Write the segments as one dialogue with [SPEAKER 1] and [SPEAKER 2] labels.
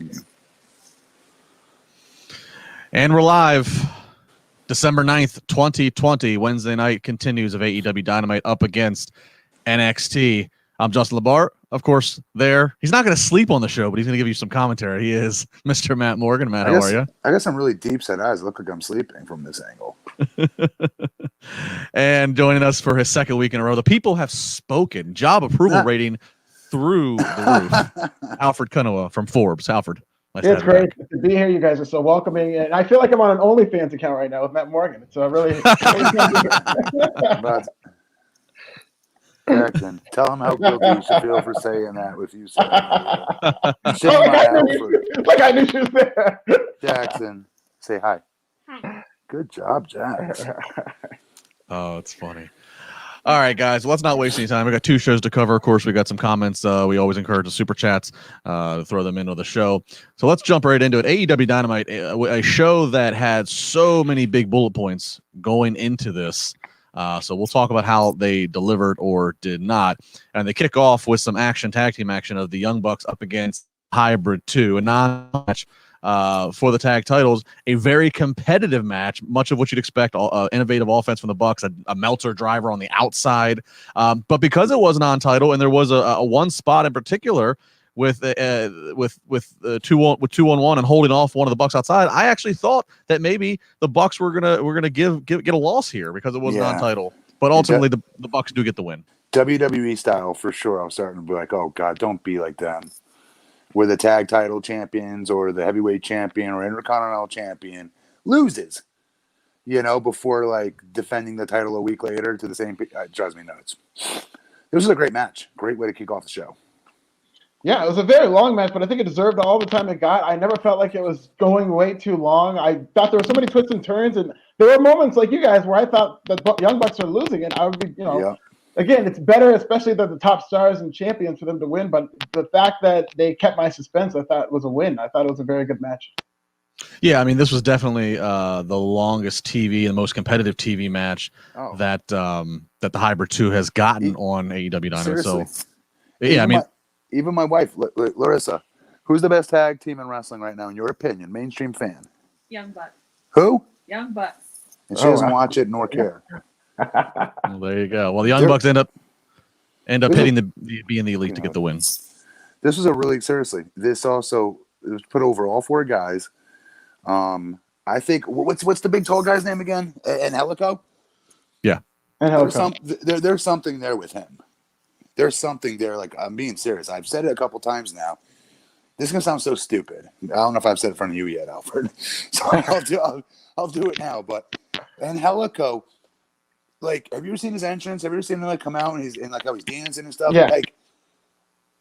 [SPEAKER 1] continue.
[SPEAKER 2] And we're live. December 9th, 2020. Wednesday night continues of AEW Dynamite up against NXT. I'm Justin LaBar, of course, there. He's not going to sleep on the show, but he's going to give you some commentary. He is Mr. Matt Morgan. Matt, how are you?
[SPEAKER 1] I guess I'm really deep-set eyes. Look like I'm sleeping from this angle.
[SPEAKER 2] And joining us for his second week in a row, the people have spoken. Job approval rating through the roof. Alfred Konuwa from Forbes. Alfred.
[SPEAKER 3] It's great to be here. You guys are so welcoming, and I feel like I'm on an OnlyFans account right now with Matt Morgan. So I really.
[SPEAKER 1] Jackson, tell him how guilty you should feel for saying that with you saying that.
[SPEAKER 3] Like I knew she was there.
[SPEAKER 1] Jackson, say hi.
[SPEAKER 4] Hi.
[SPEAKER 1] Good job, Jack.
[SPEAKER 2] Oh, it's funny. All right, guys, let's not waste any time. We got two shows to cover. Of course, we got some comments. We always encourage the super chats to throw them into the show. So let's jump right into it. AEW Dynamite, a show that had so many big bullet points going into this. So we'll talk about how they delivered or did not. And they kick off with some tag team action of the Young Bucks up against Hybrid 2, a non-match for the tag titles, a very competitive match, much of what you'd expect, innovative offense from the Bucks, a Meltzer driver on the outside. But because it was non-title and there was a one spot in particular with 2-on-1 and holding off one of the Bucks outside, I actually thought that maybe the Bucks were gonna get a loss here because it was non-title. But ultimately, the Bucks do get the win.
[SPEAKER 1] WWE style for sure. I was starting to be like, oh God, don't be like them. Where the tag title champions or the heavyweight champion or intercontinental champion loses, before like defending the title a week later to the same. It drives me nuts. This was a great match. Great way to kick off the show.
[SPEAKER 3] Yeah, it was a very long match, but I think it deserved all the time it got. I never felt like it was going way too long. I thought there were so many twists and turns, and there were moments like you guys where I thought the Young Bucks are losing, and I would be, Again, it's better, especially the top stars and champions, for them to win. But the fact that they kept my suspense, I thought was a win. I thought it was a very good match.
[SPEAKER 2] Yeah, I mean, this was definitely the longest TV and most competitive TV match that the Hybrid 2 has gotten on AEW Dynamite.
[SPEAKER 1] Seriously.
[SPEAKER 2] So, yeah,
[SPEAKER 1] even my wife, Larissa, who's the best tag team in wrestling right now, in your opinion, mainstream fan?
[SPEAKER 4] Young Bucks.
[SPEAKER 1] Who?
[SPEAKER 4] Young Bucks.
[SPEAKER 1] And she doesn't watch it nor care.
[SPEAKER 2] Well, there you go. Well, the Young Bucks end up hitting being the elite to get the win.
[SPEAKER 1] This was this also it was put over all four guys. I think what's the big tall guy's name again? Angelico?
[SPEAKER 2] Yeah.
[SPEAKER 1] There's something there with him. There's something there. Like, I'm being serious. I've said it a couple times now. This is gonna sound so stupid. I don't know if I've said it in front of you yet, Alfred. So I'll do it now. But Angelico, like, have you ever seen his entrance? Have you ever seen him come out and he's in how he's dancing and stuff?
[SPEAKER 3] Yeah.
[SPEAKER 1] Like,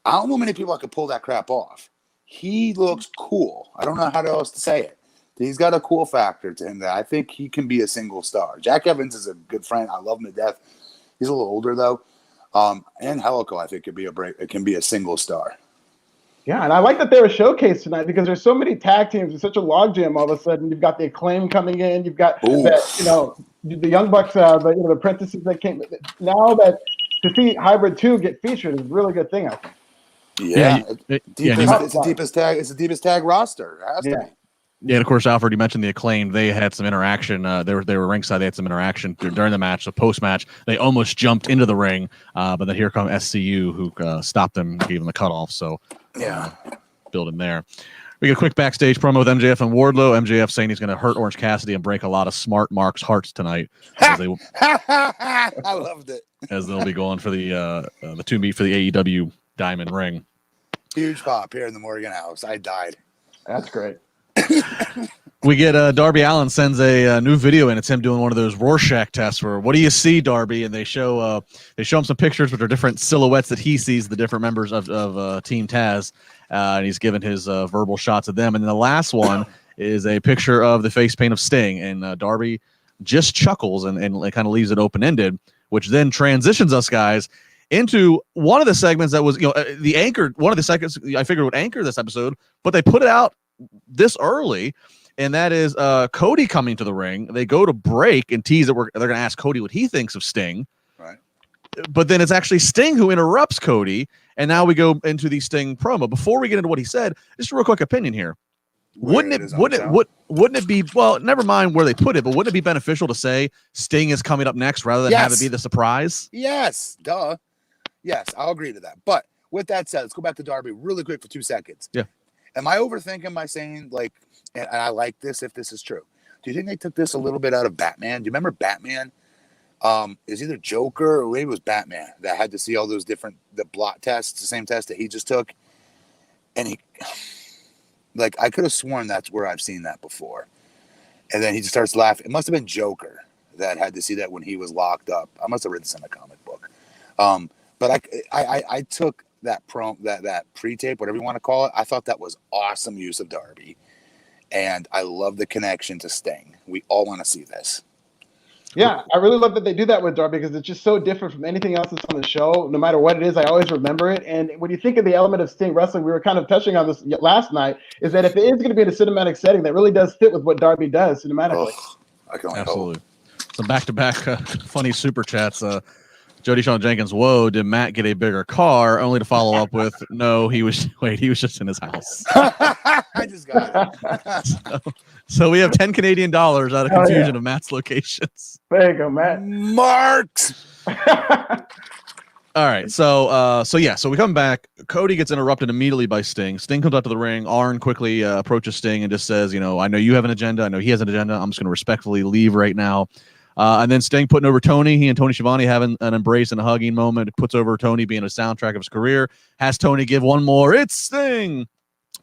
[SPEAKER 1] I don't know many people that could pull that crap off. He looks cool. I don't know how else to say it. He's got a cool factor to him that I think he can be a single star. Jack Evans is a good friend. I love him to death. He's a little older though. Angelico, I think, can be a single star.
[SPEAKER 3] Yeah, and I like that they were showcased tonight because there's so many tag teams. It's such a logjam all of a sudden. You've got the Acclaim coming in. You've got the Young Bucks, the apprentices that came. Now that to see Hybrid 2 get featured is a really good thing, I think.
[SPEAKER 1] Yeah, it's the deepest tag roster. It has to be.
[SPEAKER 2] Yeah, and of course, Alfred, you mentioned the Acclaim. They had some interaction. They were ringside. They had some interaction during the match. So post-match, they almost jumped into the ring, but then here come SCU, who stopped them, gave them the cutoff. So building there. We get a quick backstage promo with MJF and Wardlow. MJF saying he's going to hurt Orange Cassidy and break a lot of Smart Mark's hearts tonight.
[SPEAKER 1] I loved it.
[SPEAKER 2] As they'll be going for the two meet for the AEW Diamond Ring.
[SPEAKER 1] Huge pop here in the Morgan house. I died.
[SPEAKER 3] That's great.
[SPEAKER 2] We get Darby Allin sends a new video in. It's him doing one of those Rorschach tests where, what do you see, Darby? And they show him some pictures which are different silhouettes that he sees the different members of Team Taz, and he's given his verbal shots of them. And then the last one is a picture of the face paint of Sting, and Darby just chuckles and kind of leaves it open ended, which then transitions us guys into one of the segments that was the anchor. One of the segments I figured would anchor this episode, but they put it out this early. And that is Cody coming to the ring. They go to break and tease that they're going to ask Cody what he thinks of Sting.
[SPEAKER 1] Right.
[SPEAKER 2] But then it's actually Sting who interrupts Cody And now we go into the Sting promo. Before we get into what he said, just a real quick opinion here. Wouldn't it be, well, never mind where they put it, but wouldn't it be beneficial to say Sting is coming up next rather than have it be the surprise?
[SPEAKER 1] Yes, duh. Yes, I'll agree to that. But with that said, let's go back to Darby really quick for 2 seconds.
[SPEAKER 2] Yeah.
[SPEAKER 1] Am I overthinking by saying, like, and I like this if this is true? Do you think they took this a little bit out of Batman? Do you remember Batman? Is either Joker or maybe it was Batman that had to see all those the blot tests, the same test that he just took. And he, like, I could have sworn that's where I've seen that before. And then he just starts laughing. It must have been Joker that had to see that when he was locked up. I must have read this in a comic book. But I took that that pre-tape, whatever you want to call it. I thought that was awesome use of Darby. And I love the connection to Sting. We all want to see this.
[SPEAKER 3] Yeah, I really love that they do that with Darby because it's just so different from anything else that's on the show. No matter what it is, I always remember it. And when you think of the element of Sting wrestling, we were kind of touching on this last night, is that if it is going to be in a cinematic setting, that really does fit with what Darby does cinematically.
[SPEAKER 1] I can only
[SPEAKER 2] Absolutely. Some back-to-back funny super chats. Jody Sean Jenkins, whoa, did Matt get a bigger car? Only to follow up with, no, he was just in his house.
[SPEAKER 1] I just got it.
[SPEAKER 2] So we have 10 Canadian dollars out of confusion of Matt's locations.
[SPEAKER 3] There you go, Matt.
[SPEAKER 1] Marks.
[SPEAKER 2] All right, so we come back. Cody gets interrupted immediately by Sting. Sting comes out to the ring. Arn quickly approaches Sting and just says, I know you have an agenda. I know he has an agenda. I'm just going to respectfully leave right now. And then Sting putting over Tony. He and Tony Schiavone having an embrace and a hugging moment. It puts over Tony being a soundtrack of his career. Has Tony give one more. It's Sting.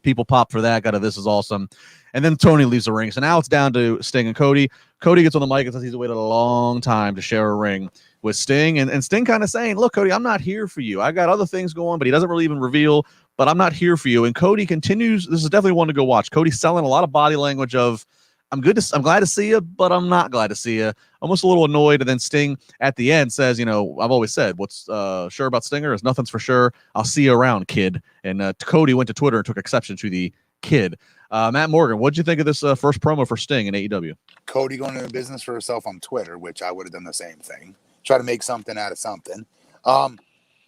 [SPEAKER 2] People pop for that. Got it. This is awesome. And then Tony leaves the ring. So now it's down to Sting and Cody. Cody gets on the mic and says he's waited a long time to share a ring with Sting. And Sting kind of saying, look, Cody, I'm not here for you. I got other things going, but he doesn't really even reveal, but I'm not here for you. And Cody continues. This is definitely one to go watch. Cody's selling a lot of body language of, I'm glad to see you, but I'm not glad to see you. Almost a little annoyed. And then Sting at the end says, I've always said, what's sure about Stinger is nothing's for sure. I'll see you around, kid. And Cody went to Twitter and took exception to the kid. Matt Morgan, what'd you think of this first promo for Sting in AEW?
[SPEAKER 1] Cody going into business for herself on Twitter, which I would have done the same thing. Try to make something out of something.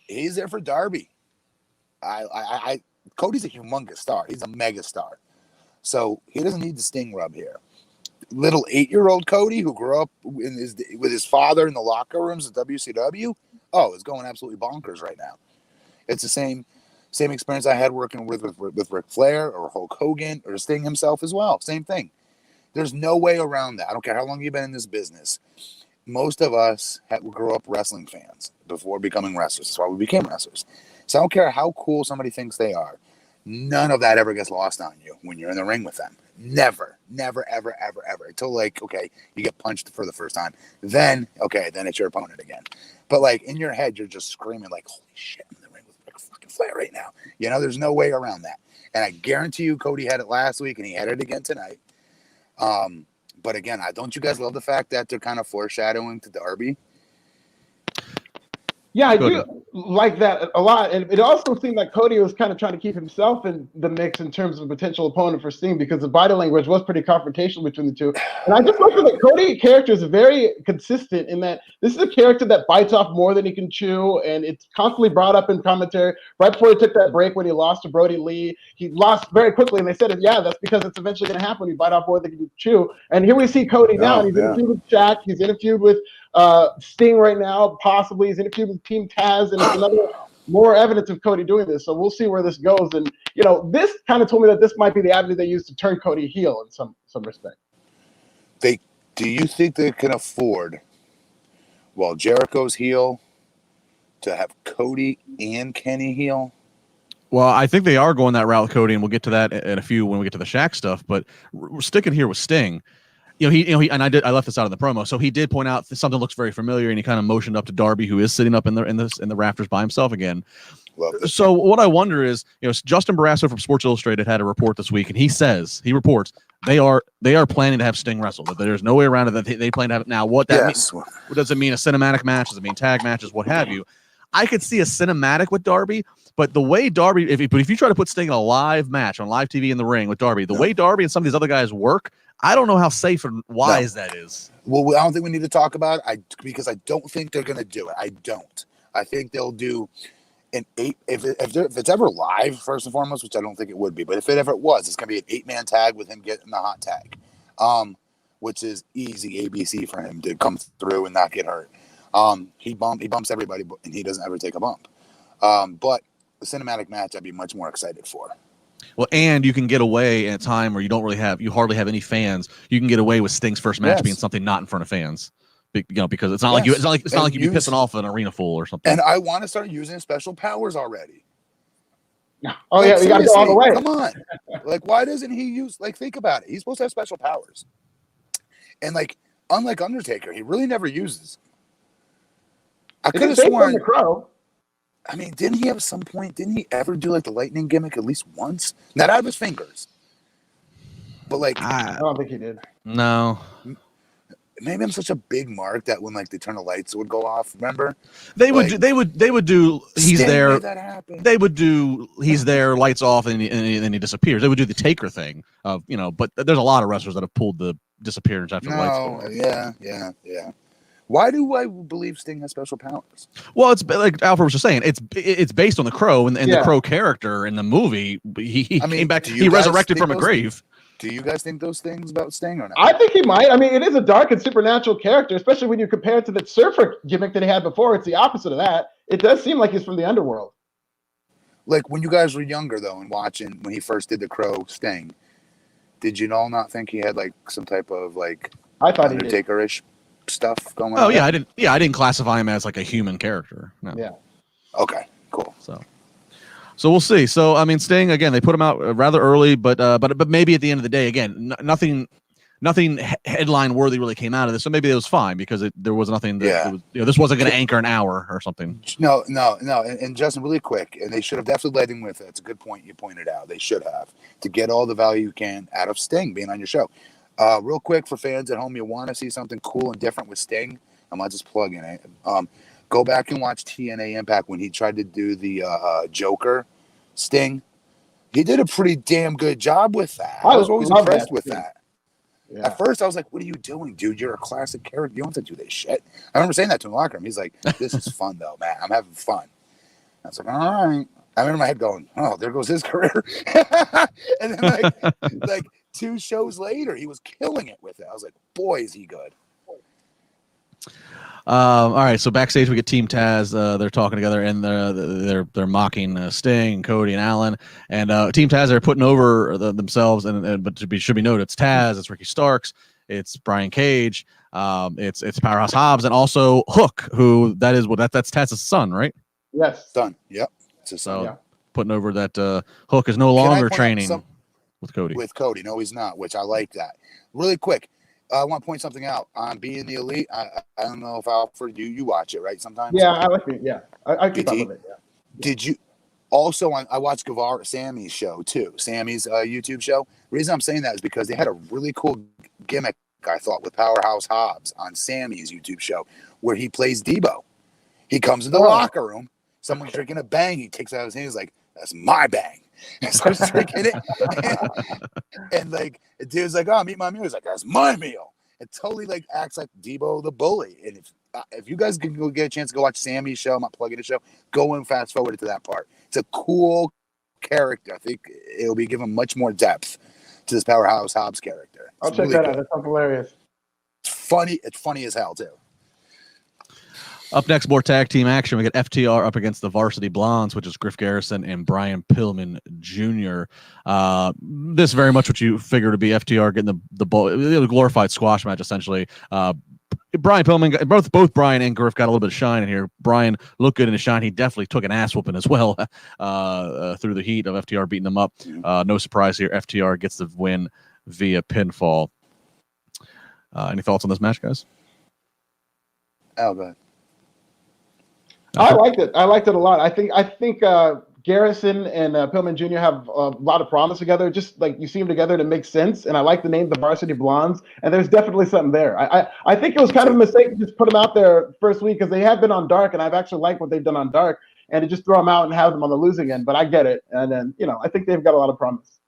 [SPEAKER 1] He's there for Darby. Cody's a humongous star. He's a mega star. So he doesn't need the Sting rub here. Little 8-year-old Cody who grew up with his father in the locker rooms at WCW, is going absolutely bonkers right now. It's the same experience I had working with Ric Flair or Hulk Hogan or Sting himself as well. Same thing. There's no way around that. I don't care how long you've been in this business. Most of us grew up wrestling fans before becoming wrestlers. That's why we became wrestlers. So I don't care how cool somebody thinks they are. None of that ever gets lost on you when you're in the ring with them. Never, ever, ever, ever. Until, you get punched for the first time. Then it's your opponent again. But, in your head, you're just screaming, holy shit, I'm in the ring with Ric fucking Flair right now. There's no way around that. And I guarantee you Cody had it last week, and he had it again tonight. But, again, don't you guys love the fact that they're kind of foreshadowing to Darby?
[SPEAKER 3] Yeah, I do like that a lot. And it also seemed like Cody was kind of trying to keep himself in the mix in terms of a potential opponent for Sting because the body language was pretty confrontational between the two. And I just look at the Cody character is very consistent in that this is a character that bites off more than he can chew. And it's constantly brought up in commentary. Right before he took that break when he lost to Brody Lee, he lost very quickly. And they said, that's because it's eventually going to happen when you bite off more than you can chew. And here we see Cody now. And he's in a feud with Shaq. He's in a feud with Sting right now, possibly. He's in a feud with Team Taz, and it's another more evidence of Cody doing this. So we'll see where this goes. And this kind of told me that this might be the avenue they use to turn Cody heel in some respect.
[SPEAKER 1] Do you think they can afford, while Jericho's heel, to have Cody and Kenny heel?
[SPEAKER 2] Well, I think they are going that route with Cody, and we'll get to that in a few when we get to the Shaq stuff. But we're sticking here with Sting. He and I left this out in the promo. So he did point out that something looks very familiar, and he kind of motioned up to Darby, who is sitting up in the rafters by himself again. So what I wonder is, Justin Barrasso from Sports Illustrated had a report this week, and he reports they are planning to have Sting wrestle. That there's no way around it. That they plan to have it now. What that means? What does it mean? A cinematic match? Does it mean tag matches? What have you? I could see a cinematic with Darby, but the way Darby, if you try to put Sting in a live match on live TV in the ring with Darby, the way Darby and some of these other guys work, I don't know how safe and wise that is.
[SPEAKER 1] Well, I don't think we need to talk about it because I don't think they're going to do it. I don't. I think they'll do if it's ever live, first and foremost, which I don't think it would be, but if it ever was, it's gonna be an 8-man tag with him getting the hot tag, which is easy ABC for him to come through and not get hurt. He bumps everybody, and he doesn't ever take a bump. But the cinematic match, I'd be much more excited for.
[SPEAKER 2] Well, and you can get away in a time where you hardly have any fans. You can get away with Sting's first match being something not in front of fans, because it's not like it's not like you'd be pissing off an arena full or something.
[SPEAKER 1] And I want to start using special powers already.
[SPEAKER 3] Oh yeah, we got to go all the way.
[SPEAKER 1] Come on, like why doesn't he use? Like think about it. He's supposed to have special powers, and like unlike Undertaker, he really never uses. I could have sworn
[SPEAKER 3] the Crow.
[SPEAKER 1] I mean, didn't he at some point? Didn't he ever do like the lightning gimmick at least once? Not out of his fingers, but like
[SPEAKER 3] I don't think he did.
[SPEAKER 2] No.
[SPEAKER 1] Maybe I'm such a big mark that when like they turn the lights would go off. Remember?
[SPEAKER 2] They would do. He's
[SPEAKER 1] Sting
[SPEAKER 2] there.
[SPEAKER 1] made that happen.
[SPEAKER 2] They would do. He's there. Lights off, and then he disappears. They would do the Taker thing. But there's a lot of wrestlers that have pulled the disappearance after lights go off.
[SPEAKER 1] Yeah. Why do I believe Sting has special powers?
[SPEAKER 2] Well, it's like Alfred was just saying. It's based on the Crow and the Crow character in the movie. He came back. He resurrected from a grave.
[SPEAKER 1] Do you guys think those things about Sting or not?
[SPEAKER 3] I think he might. I mean, it is a dark and supernatural character, especially when you compare it to the surfer gimmick that he had before. It's the opposite of that. It does seem like he's from the underworld.
[SPEAKER 1] Like when you guys were younger, though, and watching when he first did the Crow Sting, did you all not think he had like some type of like
[SPEAKER 3] I thought
[SPEAKER 1] Undertaker-ish stuff going on?
[SPEAKER 2] Oh yeah, I didn't classify him as like a human character. No.
[SPEAKER 3] Yeah.
[SPEAKER 1] Okay. Cool.
[SPEAKER 2] So we'll see. So I mean, Sting again. They put him out rather early, but maybe at the end of the day, again, nothing headline worthy really came out of this. So maybe it was fine because there was nothing. This wasn't going to anchor an hour or something.
[SPEAKER 1] No. And Justin, really quick, and they should have definitely led him with it. It's a good point you pointed out. They should have to get all the value you can out of Sting being on your show. Real quick for fans at home, you want to see something cool and different with Sting? I'm not just plugging it. Go back and watch TNA Impact when he tried to do the Joker Sting. He did a pretty damn good job with that. I was always impressed with that. Yeah. At first, I was like, what are you doing, dude? You're a classic character. You don't have to do this shit. I remember saying that to him in the locker room. He's like, this is fun, though, man. I'm having fun. I was like, all right. I remember my head going, oh, there goes his career. And then, like 2 shows later, he was killing it with it. I was like, boy, is he good.
[SPEAKER 2] All right, so backstage we get Team Taz. They're talking together and they're mocking Sting, Cody, and Allen. And Team Taz are putting over themselves. But should be noted, it's Taz, it's Ricky Starks, it's Brian Cage, it's Powerhouse Hobbs, and also Hook, who that's Taz's son, right?
[SPEAKER 3] Yes,
[SPEAKER 1] son. Yep, it's his son.
[SPEAKER 2] So putting over that Hook is no longer training with Cody.
[SPEAKER 1] With Cody, no, he's not. Which I like that. Really quick. I want to point something out on Being the Elite. I don't know if Alfred, you watch it, right? Sometimes.
[SPEAKER 3] Yeah, I like it. Yeah, I keep up with it. Yeah.
[SPEAKER 1] Did you also? I watched Sammy's show too. Sammy's YouTube show. The reason I'm saying that is because they had a really cool gimmick, I thought, with Powerhouse Hobbs on Sammy's YouTube show, where he plays Debo. He comes in the locker room. Someone's drinking a bang. He takes out his hand. He's like, "That's my bang." And starts drinking it, and like the dude's like, "Oh, meet my meal." He's like, "That's my meal." It totally like acts like Debo the bully. And if you guys can go get a chance to go watch Sammy's show, I'm not plugging the show. Go and fast forward to that part. It's a cool character. I think it'll be given much more depth to this Powerhouse Hobbs character.
[SPEAKER 3] I'll check that out. That sounds hilarious.
[SPEAKER 1] It's funny. It's funny as hell too.
[SPEAKER 2] Up next, more tag team action. We get FTR up against the Varsity Blondes, which is Griff Garrison and Brian Pillman Jr. This very much what you figure to be FTR getting the glorified squash match, essentially. Brian Pillman, both Brian and Griff got a little bit of shine in here. Brian looked good in his shine. He definitely took an ass whooping as well through the heat of FTR beating them up. No surprise here. FTR gets the win via pinfall. Any thoughts on this match, guys?
[SPEAKER 1] Oh, go ahead.
[SPEAKER 3] I liked it. I liked it a lot. I think Garrison and Pillman Jr. have a lot of promise together. Just like you see them together, it makes sense. And I like the name, the Varsity Blondes. And there's definitely something there. I think it was kind of a mistake to just put them out there first week because they have been on Dark, and I've actually liked what they've done on Dark. And to just throw them out and have them on the losing end. But I get it. And then I think they've got a lot of promise.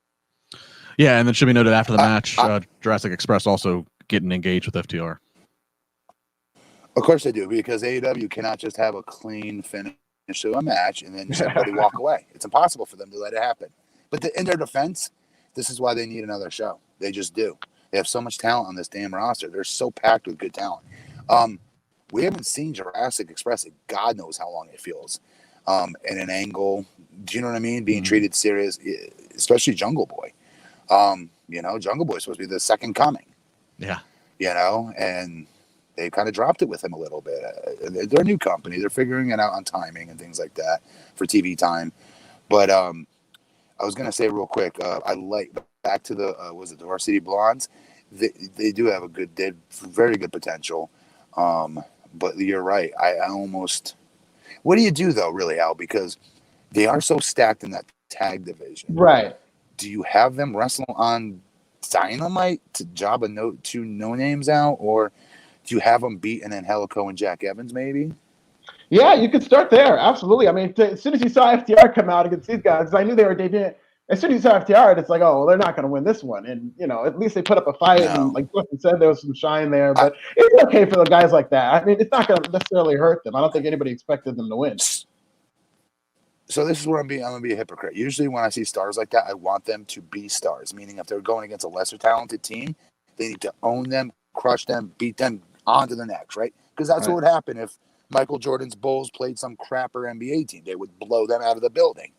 [SPEAKER 2] Yeah, and it should be noted after the match, Jurassic Express also getting engaged with FTR.
[SPEAKER 1] Of course they do, because AEW cannot just have a clean finish to a match and then just everybody walk away. It's impossible for them to let it happen. But in their defense, this is why they need another show. They just do. They have so much talent on this damn roster. They're so packed with good talent. We haven't seen Jurassic Express in God knows how long it feels. In an angle, do you know what I mean? Being treated serious, especially Jungle Boy. Jungle Boy's supposed to be the second coming.
[SPEAKER 2] Yeah.
[SPEAKER 1] And they kind of dropped it with him a little bit. They're a new company. They're figuring it out on timing and things like that for TV time. But I was going to say real quick, I like back to the the Varsity Blondes. They do have very good potential. But you're right. I almost. What do you do though, really, Al? Because they are so stacked in that tag division.
[SPEAKER 3] Right.
[SPEAKER 1] Do you have them wrestle on Dynamite to job two no names out, or do you have them beat and then Helico and Jack Evans maybe?
[SPEAKER 3] Yeah, you could start there. Absolutely. I mean, as soon as you saw FTR come out against these guys, I knew they were debuting. As soon as you saw FTR, it's like, oh, well, they're not going to win this one. And, at least they put up a fight.
[SPEAKER 1] No.
[SPEAKER 3] And like Clifton said, there was some shine there. But it's okay for the guys like that. I mean, it's not going to necessarily hurt them. I don't think anybody expected them to win.
[SPEAKER 1] So this is where I'm going to be a hypocrite. Usually when I see stars like that, I want them to be stars. Meaning if they're going against a lesser talented team, they need to own them, crush them, beat them on to the next, right? Because that's what would happen if Michael Jordan's Bulls played some crapper NBA team. They would blow them out of the building.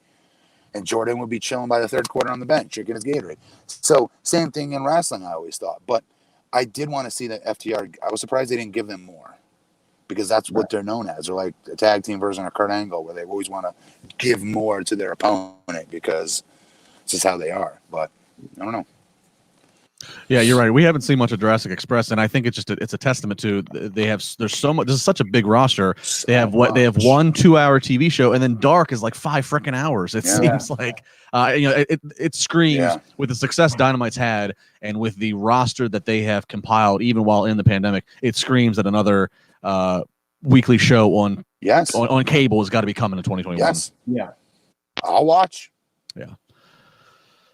[SPEAKER 1] And Jordan would be chilling by the third quarter on the bench, drinking his Gatorade. So same thing in wrestling, I always thought. But I did want to see that FTR. I was surprised they didn't give them more. Because that's what they're known as. They're like a tag team version of Kurt Angle, where they always want to give more to their opponent because it's just how they are. But I don't know.
[SPEAKER 2] Yeah, you're right. We haven't seen much of Jurassic Express, and I think it's a testament to there's so much. This is such a big roster. They have 1 2-hour TV show, and then Dark is like 5 freaking hours. It seems like it screams with the success Dynamite's had, and with the roster that they have compiled, even while in the pandemic, it screams that another weekly show on cable has got to be coming in 2021.
[SPEAKER 1] Yes.
[SPEAKER 3] Yeah.
[SPEAKER 1] I'll watch.
[SPEAKER 2] Yeah.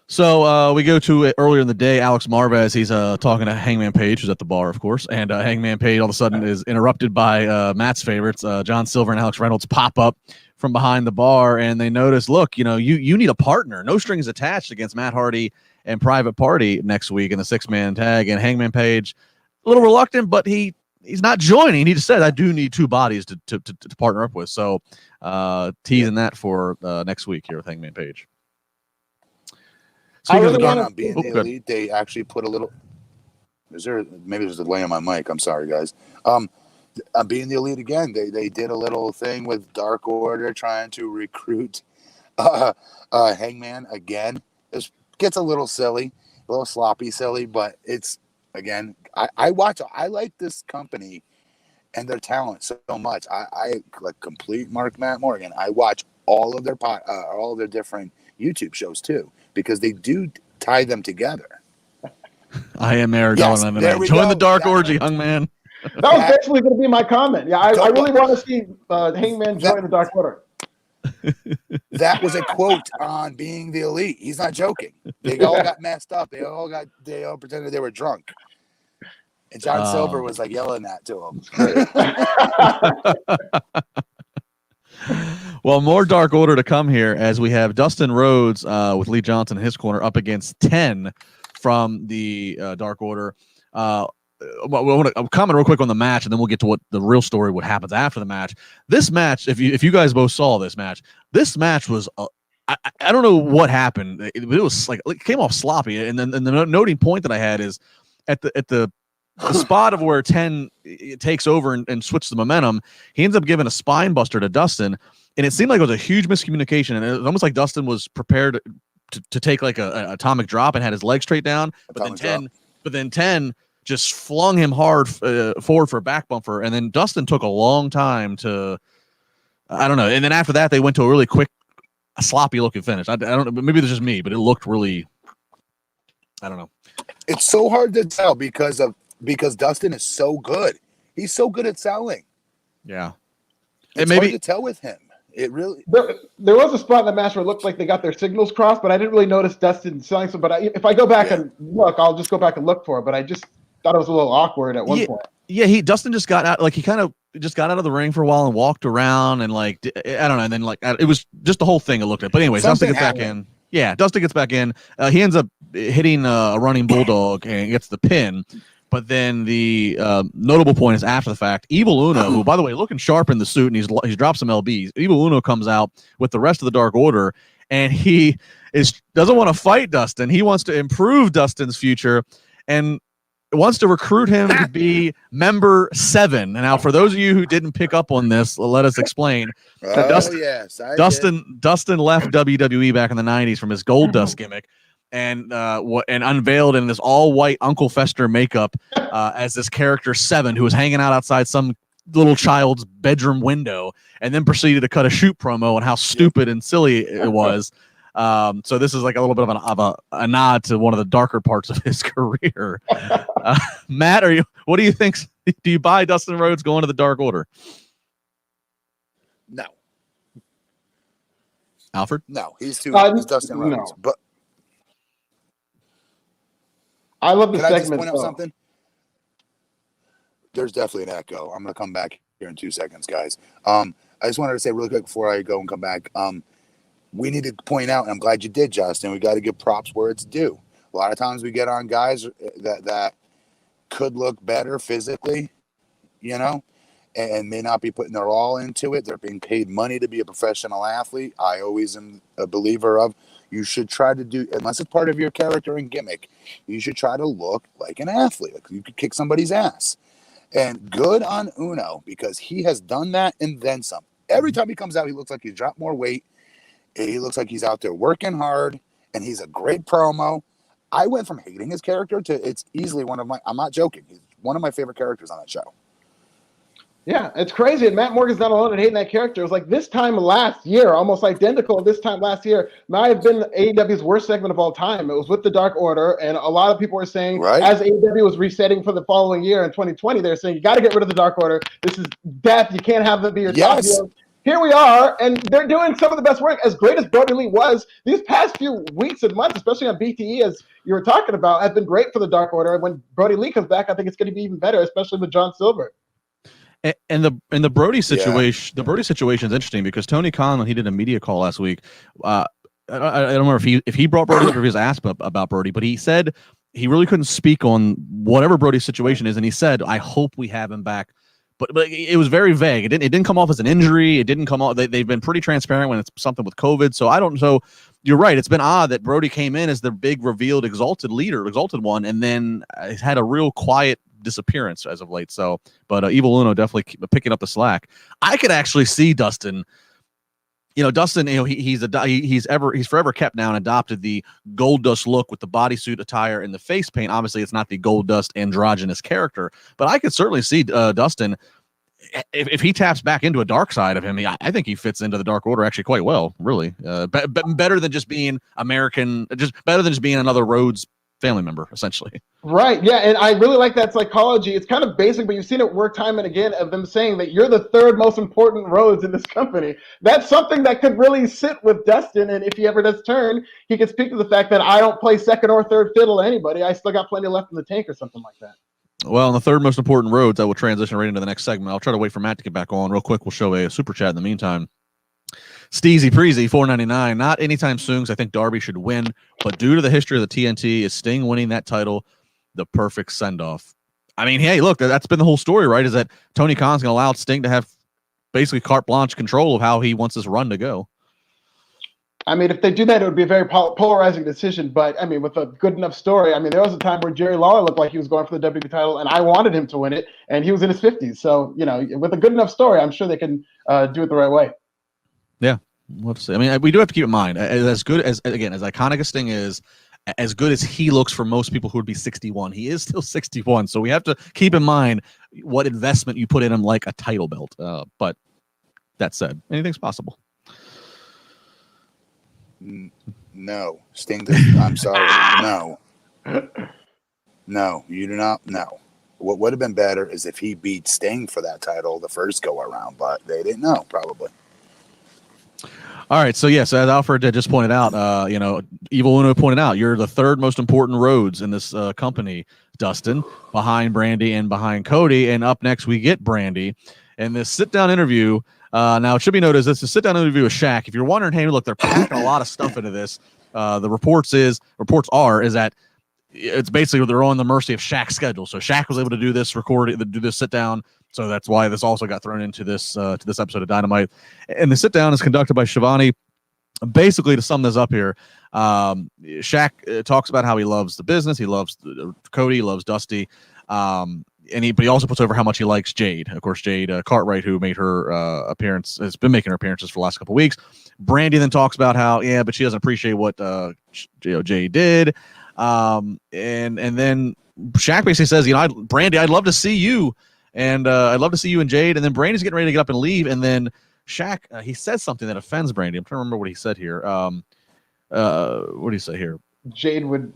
[SPEAKER 2] So we go to earlier in the day, Alex Marvez, he's talking to Hangman Page, who's at the bar, of course, and Hangman Page all of a sudden is interrupted by Matt's favorites, John Silver and Alex Reynolds, pop up from behind the bar, and they notice, look, you need a partner, no strings attached against Matt Hardy and Private Party next week in the 6-man tag, and Hangman Page, a little reluctant, but he's not joining. He just said, I do need 2 bodies to partner up with, so teasing that for next week here with Hangman Page.
[SPEAKER 1] Speaking of on being the elite, they actually put a little. Maybe there's a delay on my mic. I'm sorry, guys. Being the elite again, they did a little thing with Dark Order trying to recruit Hangman again. It gets a little silly, a little sloppy, silly, but it's again. I like this company and their talent so much. I like complete Matt Morgan. I watch all of their different YouTube shows too, because they do tie them together.
[SPEAKER 2] I am Arizona. Yes, join the Dark Orgy, young man.
[SPEAKER 3] That was actually going to be my comment. Yeah, I really want to see Hangman join the Dark Order.
[SPEAKER 1] That was a quote on Being the Elite. He's not joking. They all got messed up. They all pretended they were drunk. And John Silver was like yelling that to
[SPEAKER 2] him. Well, more Dark Order to come here as we have Dustin Rhodes with Lee Johnson in his corner up against 10 from the Dark Order. I want to comment real quick on the match, and then we'll get to what the real story, what happens after the match. This match, if you guys both saw this match was I don't know what happened. It was like it came off sloppy, and then the noting point that I had is at the spot of where 10 takes over and switches the momentum, he ends up giving a spine buster to Dustin, and it seemed like it was a huge miscommunication, and it was almost like Dustin was prepared to take like a atomic drop and had his leg straight down, but then 10 just flung him hard forward for a back bumper, and then Dustin took a long time to, I don't know, and then after that they went to a really quick, sloppy looking finish. I don't know, maybe it's just me, but it looked really, I don't know.
[SPEAKER 1] It's so hard to tell because Dustin is so good. He's so good at selling.
[SPEAKER 2] Yeah.
[SPEAKER 1] It's hard to tell with him. It really.
[SPEAKER 3] There was a spot in the match where it looked like they got their signals crossed, but I didn't really notice Dustin selling some. But if I go back and look, I'll just go back and look for it. But thought it was a little awkward at one point.
[SPEAKER 2] Yeah, Dustin just got out, like he kind of just got out of the ring for a while and walked around and like I don't know, and then like it was just the whole thing it looked at. But anyways,
[SPEAKER 1] Something
[SPEAKER 2] Dustin gets back in. Yeah, Dustin gets back in. He ends up hitting a running bulldog and gets the pin. But then the notable point is after the fact, Evil Uno, who by the way looking sharp in the suit and he's dropped some lbs. Evil Uno comes out with the rest of the Dark Order, and he doesn't want to fight Dustin. He wants to improve Dustin's future and wants to recruit him to be member 7. And now, for those of you who didn't pick up on this, let us explain. Dustin left WWE back in the 90s from his Gold Dust gimmick, and unveiled in this all-white Uncle Fester makeup as this character 7, who was hanging out outside some little child's bedroom window, and then proceeded to cut a shoot promo on how stupid and silly it was. So this is like a little bit of a nod to one of the darker parts of his career. Matt, what do you think? Do you buy Dustin Rhodes going to the Dark Order?
[SPEAKER 1] No.
[SPEAKER 2] Alfred?
[SPEAKER 1] No, he's Dustin Rhodes.
[SPEAKER 3] No.
[SPEAKER 1] But
[SPEAKER 3] I love the
[SPEAKER 1] can I just
[SPEAKER 3] segment.
[SPEAKER 1] point out something? There's definitely an echo. I'm going to come back here in 2 seconds, guys. I just wanted to say really quick before I go and come back. We need to point out, and I'm glad you did, Justin, we got to give props where it's due. A lot of times we get on guys that could look better physically, and may not be putting their all into it. They're being paid money to be a professional athlete. I always am a believer of you should try to do, unless it's part of your character and gimmick, you should try to look like an athlete. Like you could kick somebody's ass. And good on Uno, because he has done that and then some. Every time he comes out, he looks like he's dropped more weight. He looks like he's out there working hard, and he's a great promo. I went from hating his character to it's easily one of my, I'm not joking, he's one of my favorite characters on that show.
[SPEAKER 3] Yeah, it's crazy. And Matt Morgan's not alone in hating that character. It was like this time last year, almost identical this time last year, might have been AEW's worst segment of all time. It was with the Dark Order, and a lot of people were saying, as AEW was resetting for the following year in 2020, they're saying, you got to get rid of the Dark Order. This is death. You can't have them be your top heel. Here we are, and they're doing some of the best work. As great as Brody Lee was, these past few weeks and months, especially on BTE, as you were talking about, have been great for the Dark Order. And when Brody Lee comes back, I think it's going to be even better, especially with John Silver.
[SPEAKER 2] And the Brody situation, the Brody situation is interesting because Tony Khan, when he did a media call last week, I don't remember if he brought Brody up or if he was asked about Brody, but he said he really couldn't speak on whatever Brody's situation is, and he said, "I hope we have him back." But it was very vague. It didn't come off as an injury. It didn't come off. They've been pretty transparent when it's something with COVID. So I don't know. You're right. It's been odd that Brody came in as the big revealed exalted one, and then had a real quiet disappearance as of late. So, but Evil Uno definitely picking up the slack. I could actually see Dustin. Dustin, he's forever kept now and adopted the Gold Dust look with the bodysuit attire and the face paint. Obviously, it's not the Gold Dust androgynous character, but I could certainly see Dustin, if he taps back into a dark side of him, I think he fits into the Dark Order actually quite well, really. Better than just being American, just better than just being another Rhodes family member, essentially.
[SPEAKER 3] Right. Yeah. And I really like that psychology. It's kind of basic, but you've seen it work time and again of them saying that you're the third most important Rhodes in this company. That's something that could really sit with Dustin. And if he ever does turn, he could speak to the fact that I don't play second or third fiddle to anybody. I still got plenty left in the tank or something like that.
[SPEAKER 2] Well, in the third most important Rhodes, I will transition right into the next segment. I'll try to wait for Matt to get back on real quick. We'll show a super chat in the meantime. Steezy Preezy, $4.99. Not anytime soon, because I think Darby should win. But due to the history of the TNT, is Sting winning that title the perfect send-off? I mean, hey, look, that's been the whole story, right? Is that Tony Khan's going to allow Sting to have basically carte blanche control of how he wants this run to go.
[SPEAKER 3] I mean, if they do that, it would be a very polarizing decision. But, I mean, with a good enough story, I mean, there was a time where Jerry Lawler looked like he was going for the WWE title, and I wanted him to win it, and he was in his 50s. So, with a good enough story, I'm sure they can do it the right way.
[SPEAKER 2] Yeah, we'll see. I mean, we do have to keep in mind, as good as, again, as iconic as Sting is, as good as he looks for most people who would be 61, he is still 61. So we have to keep in mind what investment you put in him, like a title belt. But that said, anything's possible.
[SPEAKER 1] No, Sting. I'm sorry. No, you do not. No. What would have been better is if he beat Sting for that title the first go around, but they didn't know, probably.
[SPEAKER 2] All right, so yes, as Alfred just pointed out, Evil Uno pointed out, you're the third most important Rhodes in this company, Dustin, behind Brandy and behind Cody. And up next, we get Brandy. And this sit-down interview, now it should be noted, this is a sit-down interview with Shaq. If you're wondering, hey, look, they're packing a lot of stuff into this. The reports is that it's basically they're on the mercy of Shaq's schedule. So Shaq was able to do this sit-down. So that's why this also got thrown into this episode of Dynamite. And the sit-down is conducted by Shivani. Basically, to sum this up here, Shaq talks about how he loves the business. He loves Cody. He loves Dusty. But he also puts over how much he likes Jade. Of course, Jade Cartwright, who made her appearance, has been making her appearances for the last couple of weeks. Brandy then talks about how, but she doesn't appreciate what Jade did. And then Shaq basically says, Brandy, I'd love to see you. And I'd love to see you and Jade. And then Brandy's getting ready to get up and leave. And then Shaq, he says something that offends Brandy. I'm trying to remember what he said here. What do you say here?
[SPEAKER 3] Jade would.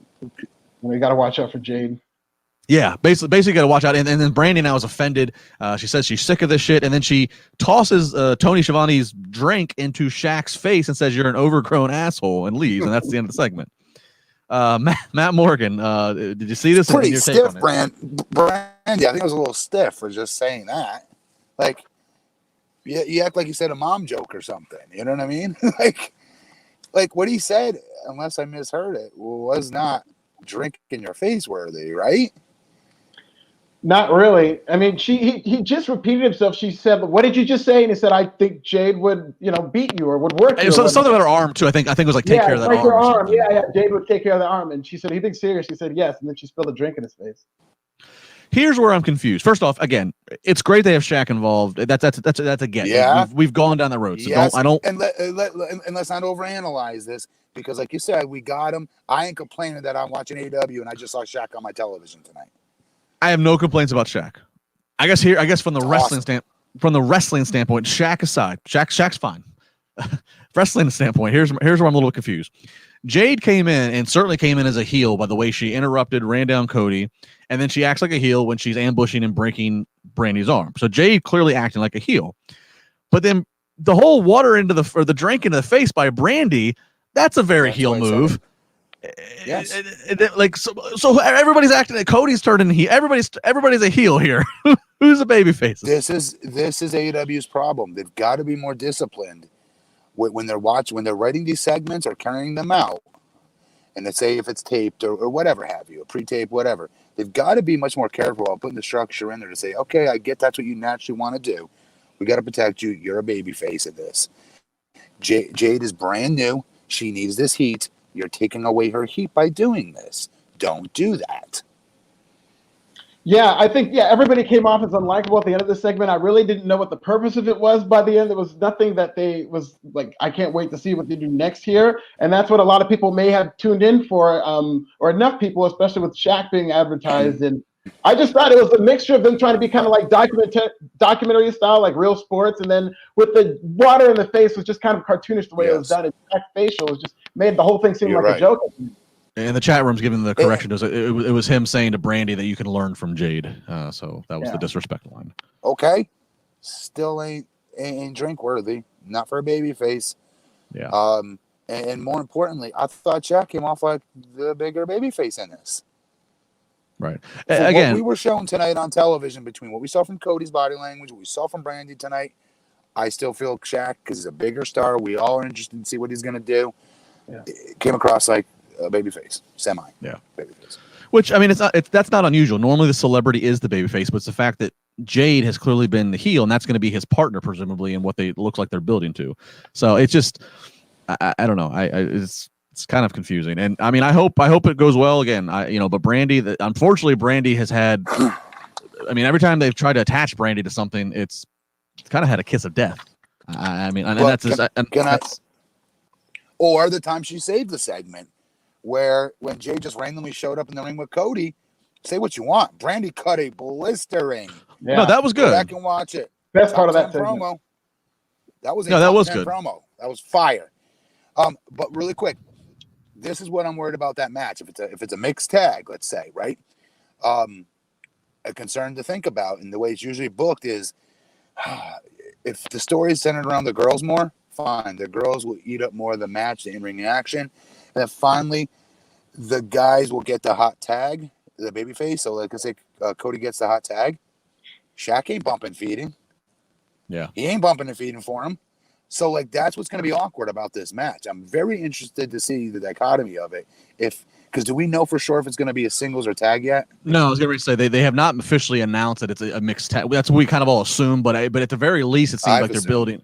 [SPEAKER 3] You got to watch out for Jade.
[SPEAKER 2] Yeah, basically got to watch out. And then Brandy now is offended. She says she's sick of this shit. And then she tosses Tony Schiavone's drink into Shaq's face and says, "You're an overgrown asshole," and leaves. And that's the end of the segment. Matt Morgan, did you see this?
[SPEAKER 1] It's pretty stiff, Brandy. I think it was a little stiff for just saying that. Like, you act like you said a mom joke or something. You know what I mean? like what he said, unless I misheard it, was not drink in your face worthy, right?
[SPEAKER 3] Not really. I mean, he just repeated himself. She said, "What did you just say?" And he said, "I think Jade would, beat you or would work you."
[SPEAKER 2] So something about her arm too. I think it was like take care of that
[SPEAKER 3] her
[SPEAKER 2] arm.
[SPEAKER 3] Yeah. Jade would take care of the arm, and she said, "He thinks serious." He said, "Yes," and then she spilled a drink in his face.
[SPEAKER 2] Here's where I'm confused. First off, again, it's great they have Shaq involved. That's a get.
[SPEAKER 1] Yeah,
[SPEAKER 2] we've gone down that road. So
[SPEAKER 1] yes.
[SPEAKER 2] I don't.
[SPEAKER 1] And let's not overanalyze this because, like you said, we got him. I ain't complaining that I'm watching AEW and I just saw Shaq on my television tonight. I
[SPEAKER 2] have no complaints about Shaq. I guess from the wrestling standpoint, Shaq aside, Shaq's fine. Wrestling standpoint, here's where I'm a little confused. Jade came in and certainly came in as a heel by the way she interrupted, ran down Cody, and then she acts like a heel when she's ambushing and breaking Brandy's arm. So Jade clearly acting like a heel. But then the whole the drink into the face by Brandy, that's a very heel move.
[SPEAKER 1] Yes.
[SPEAKER 2] So everybody's acting. Cody's turning heel. Everybody's a heel here. Who's a babyface?
[SPEAKER 1] This is AEW's problem. They've got to be more disciplined when they're writing these segments or carrying them out. And let's say if it's taped or whatever have you, pre-tape, whatever, they've got to be much more careful about putting the structure in there to say, okay, I get that's what you naturally want to do. We got to protect you. You're a babyface in this. Jade is brand new. She needs this heat. You're taking away her heat by doing this. Don't do that.
[SPEAKER 3] Yeah, I think, everybody came off as unlikable at the end of the segment. I really didn't know what the purpose of it was by the end. There was nothing that they was like, I can't wait to see what they do next here. And that's what a lot of people may have tuned in for, or enough people, especially with Shaq being advertised. And I just thought it was a mixture of them trying to be kind of like documentary style, like real sports. And then with the water in the face was just kind of cartoonish the way it was done. And Shaq's facial was just made the whole thing seem a joke.
[SPEAKER 2] And the chat room's giving the correction. It was him saying to Brandy that you can learn from Jade. So that was the disrespect line.
[SPEAKER 1] Okay. Still ain't drink worthy. Not for a baby face.
[SPEAKER 2] Yeah.
[SPEAKER 1] And more importantly, I thought Shaq came off like the bigger baby face in this.
[SPEAKER 2] Right.
[SPEAKER 1] Again, what we were shown tonight on television between what we saw from Cody's body language, what we saw from Brandy tonight, I still feel Shaq, because he's a bigger star. We all are interested to see what he's going to do. Yeah. It came across like a babyface, babyface.
[SPEAKER 2] Which, I mean, that's not unusual. Normally, the celebrity is the babyface, but it's the fact that Jade has clearly been the heel, and that's going to be his partner, presumably, in what they look like they're building to. So it's just, I don't know. It's kind of confusing, and I mean, I hope it goes well again. But Brandy, unfortunately, Brandy has had. I mean, every time they've tried to attach Brandy to something, it's kind of had a kiss of death. I mean, and that's
[SPEAKER 1] or the time she saved the segment. Where when Jay just randomly showed up in the ring with Cody, say what you want. Brandy cut a blistering.
[SPEAKER 2] Yeah. No, that was good.
[SPEAKER 1] Go back and watch it.
[SPEAKER 3] Best part of that
[SPEAKER 1] promo. That was
[SPEAKER 2] that was good
[SPEAKER 1] promo. That was fire. But really quick, this is what I'm worried about that match. If it's a mixed tag, let's say, right? A concern to think about, and the way it's usually booked is if the story is centered around the girls more, fine. The girls will eat up more of the match, the in-ring action. And then finally, the guys will get the hot tag, the babyface. So, like I say, Cody gets the hot tag. Shaq ain't bumping feeding.
[SPEAKER 2] Yeah.
[SPEAKER 1] He ain't bumping and feeding for him. So, like, that's what's going to be awkward about this match. I'm very interested to see the dichotomy of it. Because do we know for sure if it's going to be a singles or tag yet?
[SPEAKER 2] No, I was going to say they have not officially announced that it's a mixed tag. That's what we kind of all assume, but at the very least, it seems like they're building.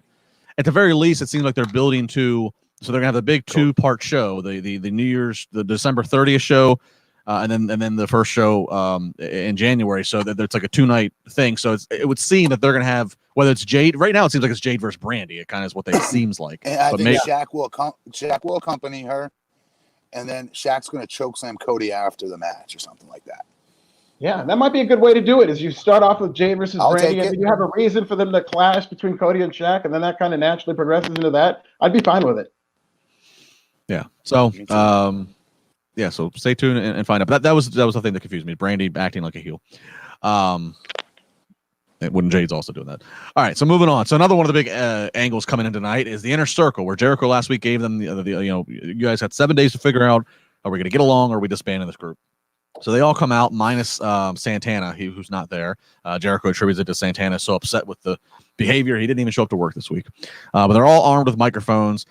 [SPEAKER 2] At the very least, it seems like they're building to. So they're going to have the big 2-part show, the New Year's, the December 30th show, and then the first show in January. So that it's like a 2-night thing. So it would seem that they're going to have, whether it's Jade right now, it seems like it's Jade versus Brandy. It kind of is what it seems like.
[SPEAKER 1] And I think Shaq will accompany her, and then Shaq's going to chokeslam Cody after the match or something like that.
[SPEAKER 3] Yeah, that might be a good way to do it. Is you start off with Jade versus Brandy, and then you have a reason for them to clash between Cody and Shaq, and then that kind of naturally progresses into that. I'd be fine with it.
[SPEAKER 2] Yeah. So, so stay tuned and find out. That was the thing that confused me. Brandy acting like a heel. When Jade's also doing that. All right. So moving on. So another one of the big angles coming in tonight is the Inner Circle, where Jericho last week gave them you guys had 7 days to figure out, are we going to get along, or are we disbanding this group? So they all come out minus Santana, who's not there. Jericho attributes it to Santana, so upset with the behavior. He didn't even show up to work this week. But they're all armed with microphones.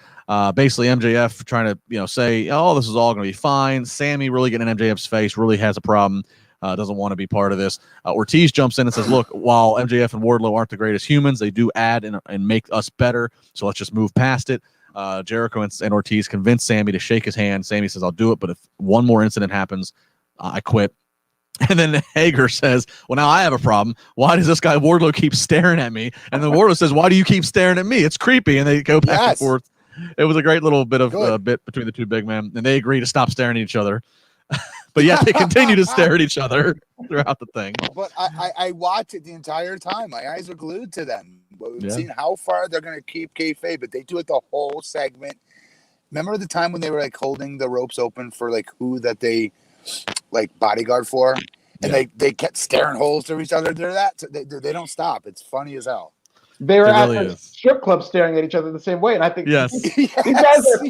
[SPEAKER 2] Basically, MJF trying to say, oh, this is all going to be fine. Sammy really getting in MJF's face, really has a problem. Doesn't want to be part of this. Ortiz jumps in and says, look, while MJF and Wardlow aren't the greatest humans, they do add and make us better. So let's just move past it. Jericho and Ortiz convince Sammy to shake his hand. Sammy says, I'll do it, but if one more incident happens, I quit. And then Hager says, well, now I have a problem. Why does this guy Wardlow keep staring at me? And then Wardlow says, why do you keep staring at me? It's creepy. And they go back and forth. It was a great little bit of bit between the two big men. And they agree to stop staring at each other. But yet they continue to stare at each other throughout the thing.
[SPEAKER 1] But I watch it the entire time. My eyes are glued to them. We've seen how far they're going to keep kayfabe, but they do it the whole segment. Remember the time when they were like holding the ropes open for like who that they like bodyguard for, and they kept staring holes through each other. They don't stop. It's funny as hell.
[SPEAKER 3] They were at a strip club staring at each other the same way, and I think these guys are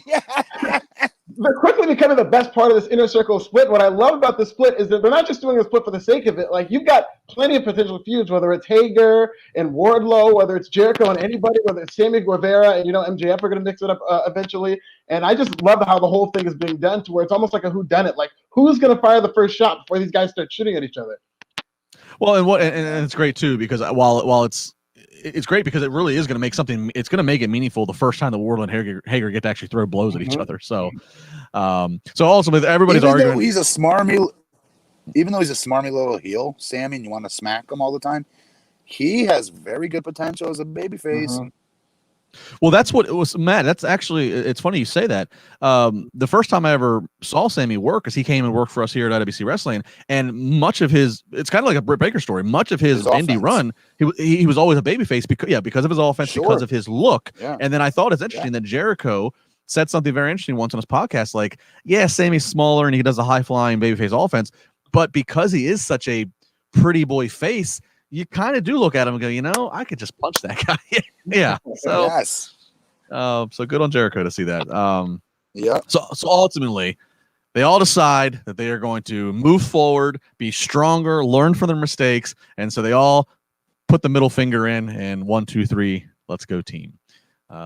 [SPEAKER 3] they're quickly becoming the best part of this Inner Circle split. What I love about the split is that they're not just doing a split for the sake of it. Like, you've got plenty of potential feuds, whether it's Hager and Wardlow, whether it's Jericho and anybody, whether it's Sammy Guevara and MJF are going to mix it up eventually. And I just love how the whole thing is being done to where it's almost like a whodunit. Like, who's going to fire the first shot before these guys start shooting at each other?
[SPEAKER 2] Well, and it's great too, because while it's great because it really is going to make something. It's going to make it meaningful the first time the Wardlow and Hager get to actually throw blows at each other. So, ultimately, everybody's arguing.
[SPEAKER 1] Even though he's a smarmy little heel, Sammy, and you want to smack him all the time, he has very good potential as a babyface.
[SPEAKER 2] Well, that's what it was, Matt. That's actually, it's funny you say that. The first time I ever saw Sammy work is he came and worked for us here at IWC Wrestling, and much of his, it's kind of like a Britt Baker story. Much of his indie run, he was always a babyface because of his offense, because of his look. Yeah. And then I thought it's interesting that Jericho said something very interesting once on his podcast, like, yeah, Sammy's smaller and he does a high flying babyface offense, but because he is such a pretty boy face, you kind of do look at him and go, I could just punch that guy. Yeah. So, so good on Jericho to see that. So ultimately, they all decide that they are going to move forward, be stronger, learn from their mistakes, and so they all put the middle finger in, and 1, 2, 3, let's go team.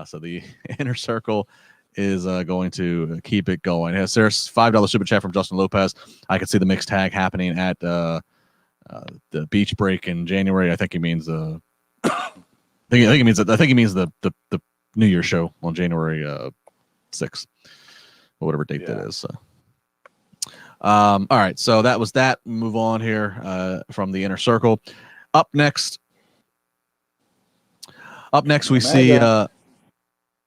[SPEAKER 2] So the Inner Circle is going to keep it going. There's $5 super chat from Justin Lopez. I could see the mixed tag happening at the beach break in January. I think he means I think he means the New Year's show on January 6th, or whatever date that is. So. All right, so that was that. Move on here from the Inner Circle. Up next we see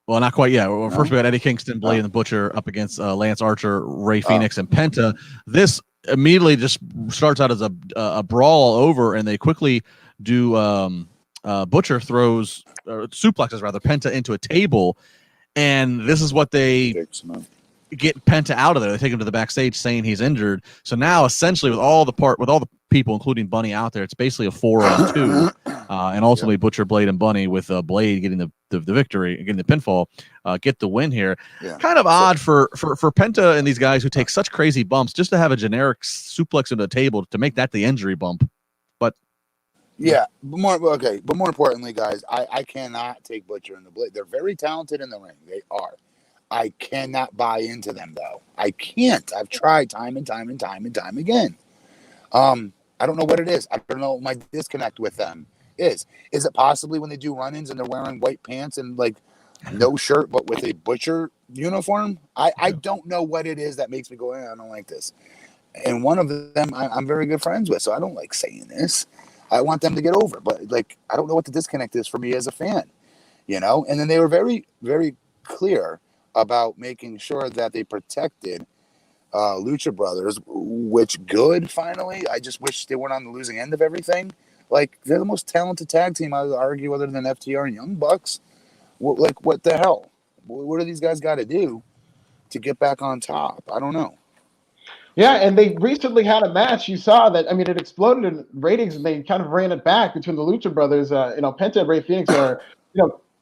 [SPEAKER 2] well, not quite yet. Well, first we got Eddie Kingston, Blade and the Butcher up against Lance Archer, Ray Phoenix, and Penta. This immediately just starts out as a brawl over, and they quickly do Butcher throws suplexes rather Penta into a table, and this is what they get Penta out of there. They take him to the backstage saying he's injured. So now essentially with all the people, including Bunny out there, it's basically a 4-on-2, and ultimately Butcher, Blade, and Bunny with Blade getting the the victory, again the pinfall, get the win here.
[SPEAKER 1] Yeah.
[SPEAKER 2] Kind of odd for Penta and these guys who take such crazy bumps just to have a generic suplex into the table to make that the injury bump. But
[SPEAKER 1] yeah, but more importantly, guys, I cannot take Butcher and the Blade. They're very talented in the ring. They are. I cannot buy into them though. I can't. I've tried time and time again. I don't know what it is. I don't know what my disconnect with them is. Is it possibly when they do run-ins and they're wearing white pants and like no shirt but with a Butcher uniform? I don't know what it is that makes me go, I don't like this. And one of them I'm very good friends with, so I don't like saying this. I want them to get over, but like I don't know what the disconnect is for me as a fan, you know? And then they were very, very clear about making sure that they protected Lucha Brothers, which good finally. I just wish they weren't on the losing end of everything. Like they're the most talented tag team, I would argue, other than FTR and Young Bucks. What the hell? What do these guys got to do to get back on top? I don't know.
[SPEAKER 3] Yeah, and they recently had a match. You saw that. I mean, it exploded in ratings, and they kind of ran it back between the Lucha Brothers. Penta and Ray Phoenix are,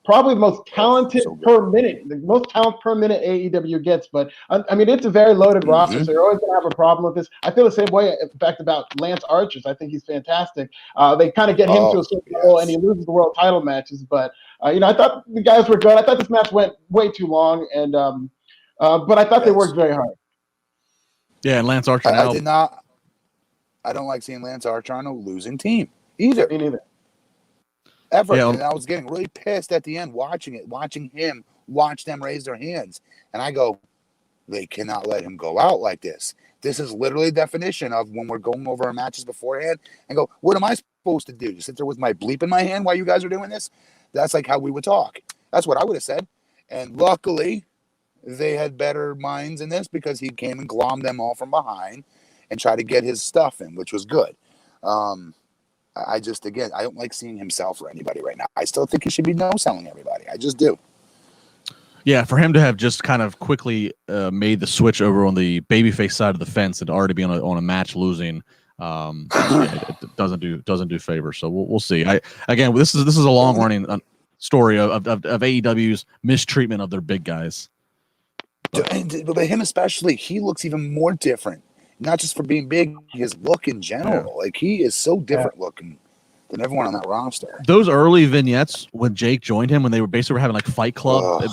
[SPEAKER 3] probably the most talented per minute, the most talent per minute AEW gets. But I mean, it's a very loaded roster, so you're always gonna have a problem with this. I feel the same way, in fact, about Lance Archer. I think he's fantastic. They kind of get him to a certain level, and he loses the world title matches. But I thought the guys were good. I thought this match went way too long, and but I thought they worked very hard.
[SPEAKER 2] Yeah, and Lance Archer.
[SPEAKER 1] I did not. I don't like seeing Lance Archer on a losing team either.
[SPEAKER 3] Me neither.
[SPEAKER 1] Ever.
[SPEAKER 2] Yeah.
[SPEAKER 1] And I was getting really pissed at the end watching him watch them raise their hands. And I go, they cannot let him go out like this. This is literally the definition of when we're going over our matches beforehand and go, what am I supposed to do? Just sit there with my bleep in my hand while you guys are doing this? That's like how we would talk. That's what I would have said. And luckily, they had better minds in this because he came and glommed them all from behind and tried to get his stuff in, which was good. I don't like seeing himself or anybody right now. I still think he should be no-selling everybody. I just do.
[SPEAKER 2] Yeah, for him to have just kind of quickly made the switch over on the babyface side of the fence and already be on a match losing, it doesn't do favor. So we'll see. This is a long running story of AEW's mistreatment of their big guys.
[SPEAKER 1] But him especially, he looks even more different. Not just for being big, his look in general. Like he is so different looking than everyone on that roster.
[SPEAKER 2] Those early vignettes when Jake joined him, when they were basically having like Fight Club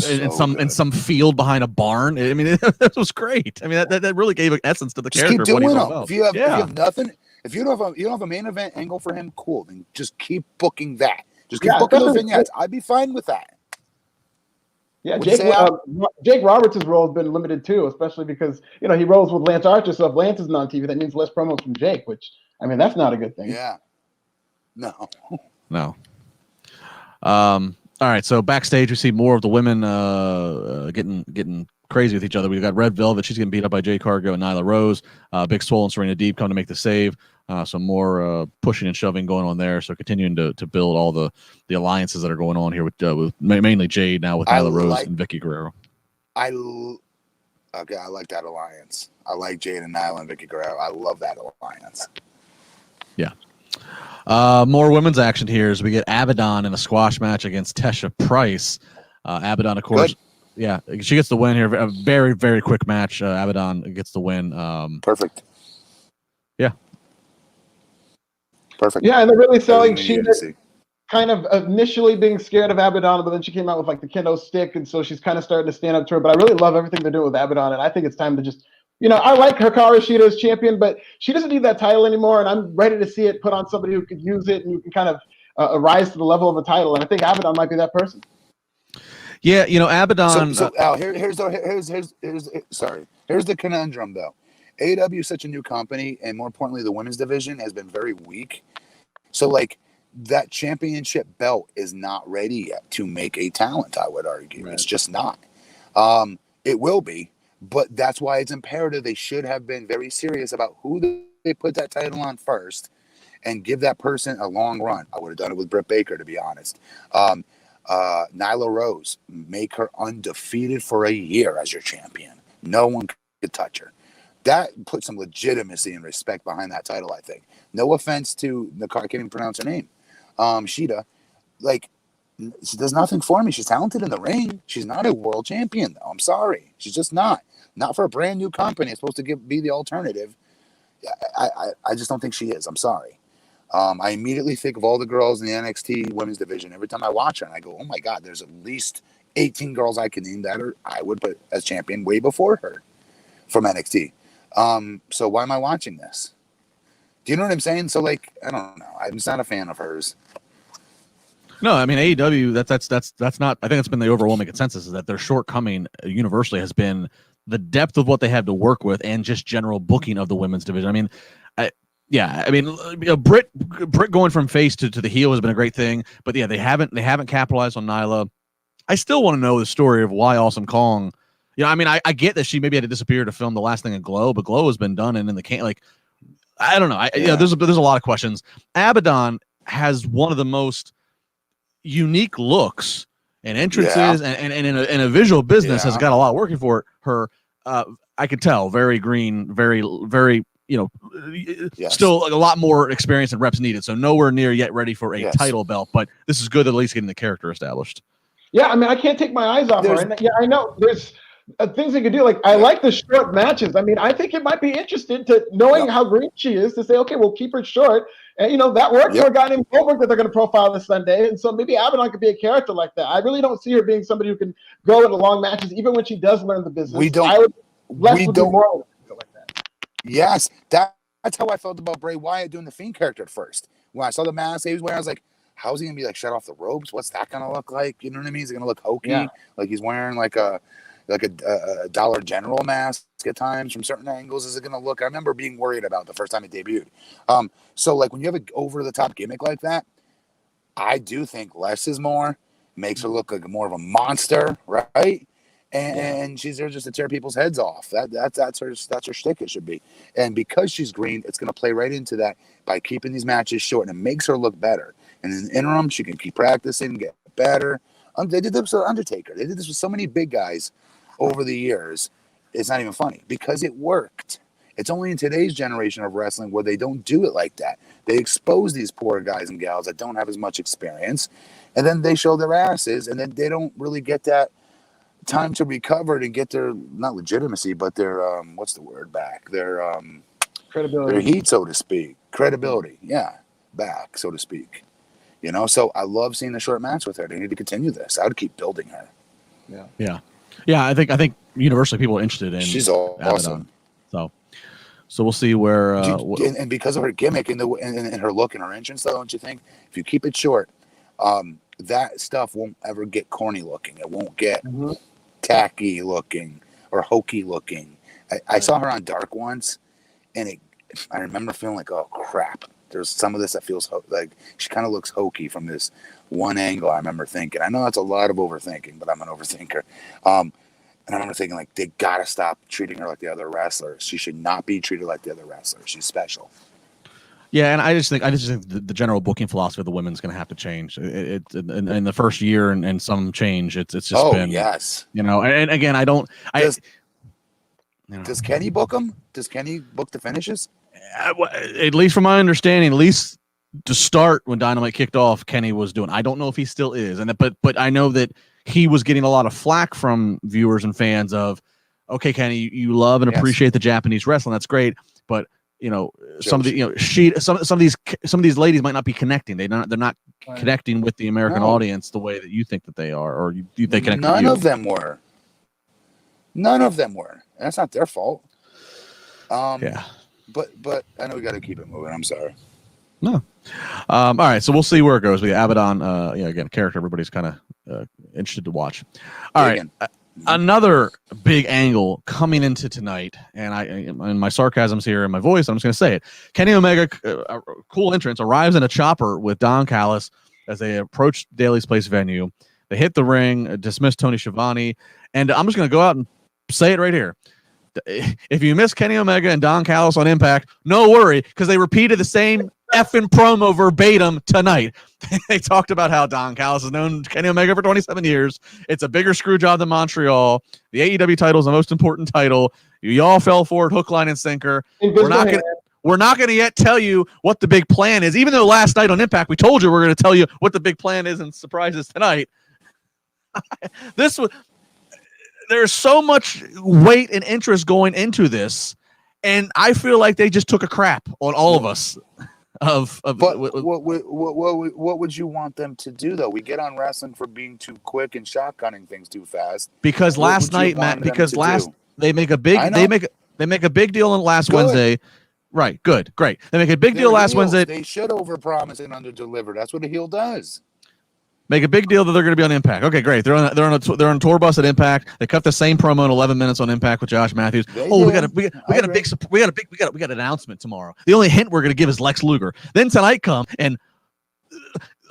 [SPEAKER 2] in some field behind a barn. I mean, it was great. I mean, that really gave an essence to the
[SPEAKER 1] just
[SPEAKER 2] character.
[SPEAKER 1] Keep doing them.
[SPEAKER 2] Well.
[SPEAKER 1] If you have nothing, if you don't have a main event angle for him, cool. Then just keep booking that. Just keep booking those vignettes. I'd be fine with that.
[SPEAKER 3] Yeah, Jake Roberts' role has been limited too, especially because he rolls with Lance Archer. So if Lance isn't on TV, that means less promos from Jake, which I mean that's not a good thing.
[SPEAKER 1] Yeah. No.
[SPEAKER 2] All right. So backstage, we see more of the women getting crazy with each other. We've got Red Velvet. She's getting beat up by Jade Cargill and Nyla Rose. Big Swole and Serena Deeb come to make the save. Some more pushing and shoving going on there. So continuing to build all the alliances that are going on here with mainly Jade now with Nyla Rose and Vicky Guerrero.
[SPEAKER 1] I like that alliance. I like Jade and Nyla and Vicky Guerrero. I love that alliance.
[SPEAKER 2] Yeah. More women's action here as we get Abaddon in a squash match against Tesha Price. Abaddon, of course. Good. Yeah, she gets the win here. A very, very quick match. Abaddon gets the win.
[SPEAKER 1] Perfect.
[SPEAKER 2] Yeah.
[SPEAKER 1] Perfect.
[SPEAKER 3] Yeah, and they're really selling Sheeta kind of initially being scared of Abaddon, but then she came out with like the kendo stick, and so she's kind of starting to stand up to her. But I really love everything they're doing with Abaddon, and I think it's time to just, I like Hikaru Shida as champion, but she doesn't need that title anymore, and I'm ready to see it put on somebody who could use it and who can kind of rise to the level of a title, and I think Abaddon might be that person.
[SPEAKER 2] Yeah, Abaddon.
[SPEAKER 1] So Al, here's the conundrum though. AEW is such a new company, and more importantly, the women's division has been very weak. So, like, that championship belt is not ready yet to make a talent, I would argue. Right. It's just not. It will be, but that's why it's imperative they should have been very serious about who they put that title on first and give that person a long run. I would have done it with Britt Baker, to be honest. Nyla Rose, make her undefeated for a year as your champion. No one could touch her. That puts some legitimacy and respect behind that title, I think. No offense to I can't even pronounce her name. Sheeta. Like, She does nothing for me. She's talented in the ring. She's not a world champion, though. I'm sorry. She's just not. Not for a brand new company. It's supposed to be the alternative. I just don't think she is. I'm sorry. I immediately think of all the girls in the NXT women's division. Every time I watch her, and I go, oh my God, there's at least 18 girls I can name that I would put as champion way before her from NXT. So why am I watching this? Do you know what I'm saying? So, like, I don't know. I'm just not a fan of hers.
[SPEAKER 2] No, I mean AEW. That's not. I think that's been the overwhelming consensus is that their shortcoming universally has been the depth of what they have to work with and just general booking of the women's division. I mean, Britt going from face to the heel has been a great thing, but yeah, they haven't capitalized on Nyla. I still want to know the story of why Awesome Kong. You know, I mean, I get that she maybe had to disappear to film the last thing in Glow, but Glow has been done and in the can. Like, I don't know. There's a lot of questions. Abaddon has one of the most unique looks and entrances and in a visual business has got a lot working for her. I could tell very green, very, very, still a lot more experience and reps needed. So nowhere near yet ready for a title belt, but this is good at least getting the character established.
[SPEAKER 3] Yeah. I mean, I can't take my eyes off her. And I know there's things they could do. Like, I like the short matches. I mean, I think it might be interesting to knowing how green she is to say, okay, we'll keep her short. And, that worked for a guy named Goldberg that they're going to profile this Sunday. And so maybe Abaddon could be a character like that. I really don't see her being somebody who can go into long matches, even when she does learn the business. Do more like that.
[SPEAKER 1] Yes, that's how I felt about Bray Wyatt doing the Fiend character at first. When I saw the mask he was wearing, I was like, how's he going to be like shut off the ropes? What's that going to look like? You know what I mean? Is it going to look hokey? Yeah. Like he's wearing like a Dollar General mask at times from certain angles. Is it going to look? I remember being worried about the first time it debuted. So like when you have an over the top gimmick like that, I do think less is more. Makes her look like more of a monster, right? And she's there just to tear people's heads off. That's her shtick. It should be. And because she's green, it's going to play right into that by keeping these matches short, and it makes her look better. And in the interim, she can keep practicing, get better. They did this with Undertaker. They did this with so many big guys over the years. It's not even funny because it worked. It's only in today's generation of wrestling where they don't do it like that. They expose these poor guys and gals that don't have as much experience, and then they show their asses, and then they don't really get that time to recover and get their, not legitimacy, but their what's the word back? Their
[SPEAKER 3] credibility,
[SPEAKER 1] their heat, so to speak. Credibility, back, so to speak. So I love seeing the short match with her. They need to continue this. I would keep building her.
[SPEAKER 2] Yeah. I think universally people are interested in.
[SPEAKER 1] She's awesome.
[SPEAKER 2] So we'll see where.
[SPEAKER 1] And because of her gimmick and her look and her entrance, though, don't you think? If you keep it short, that stuff won't ever get corny looking. It won't get tacky looking or hokey looking. I saw her on Dark once, and I remember feeling like, oh crap. There's some of this that feels like she kind of looks hokey from this one angle. I remember thinking. I know that's a lot of overthinking, but I'm an overthinker. And I remember thinking, like, they gotta stop treating her like the other wrestlers. She should not be treated like the other wrestlers. She's special.
[SPEAKER 2] Yeah, and I just think the general booking philosophy of the women's going to have to change. In the first year and some change. It's just been
[SPEAKER 1] yes.
[SPEAKER 2] And again,
[SPEAKER 1] does Kenny book them? Does Kenny book the finishes?
[SPEAKER 2] At least from my understanding, at least to start when Dynamite kicked off, Kenny was doing. I don't know if he still is, but I know that he was getting a lot of flack from viewers and fans of, okay, Kenny, you love and appreciate the Japanese wrestling. That's great, but some of these ladies might not be connecting. They're not connecting with the American audience the way that you think that they are, or they connect.
[SPEAKER 1] None of them were. That's not their fault. But I know we got to keep it moving. I'm sorry.
[SPEAKER 2] No. All right, so we'll see where it goes. We Abaddon, again, character everybody's kind of interested to watch. All right. Another big angle coming into tonight, and my sarcasm's here in my voice, I'm just going to say it. Kenny Omega, a cool entrance, arrives in a chopper with Don Callis as they approach Daly's Place venue. They hit the ring, dismiss Tony Schiavone, and I'm just going to go out and say it right here. If you miss Kenny Omega and Don Callis on Impact, no worry, because they repeated the same effing promo verbatim tonight. They talked about how Don Callis has known Kenny Omega for 27 years. It's a bigger screw job than Montreal. The AEW title is the most important title. Y'all fell for it, hook, line, and sinker. We're not we're not going to yet tell you what the big plan is. Even though last night on Impact we told you we're going to tell you what the big plan is and surprises tonight. There's so much weight and interest going into this, and I feel like they just took a crap on all of us.
[SPEAKER 1] But what would you want them to do though? We get on wrestling for being too quick and shotgunning things too fast.
[SPEAKER 2] Because last night, Matt, they make a big deal on last Wednesday. Right, good, great. They make a big deal last Wednesday.
[SPEAKER 1] They should overpromise and underdeliver. That's what a heel does.
[SPEAKER 2] Make a big deal that they're going to be on Impact. Okay, great. They're on a tour bus at Impact. They cut the same promo in 11 minutes on Impact with Josh Matthews. We got an announcement tomorrow. The only hint we're going to give is Lex Luger. Then tonight come and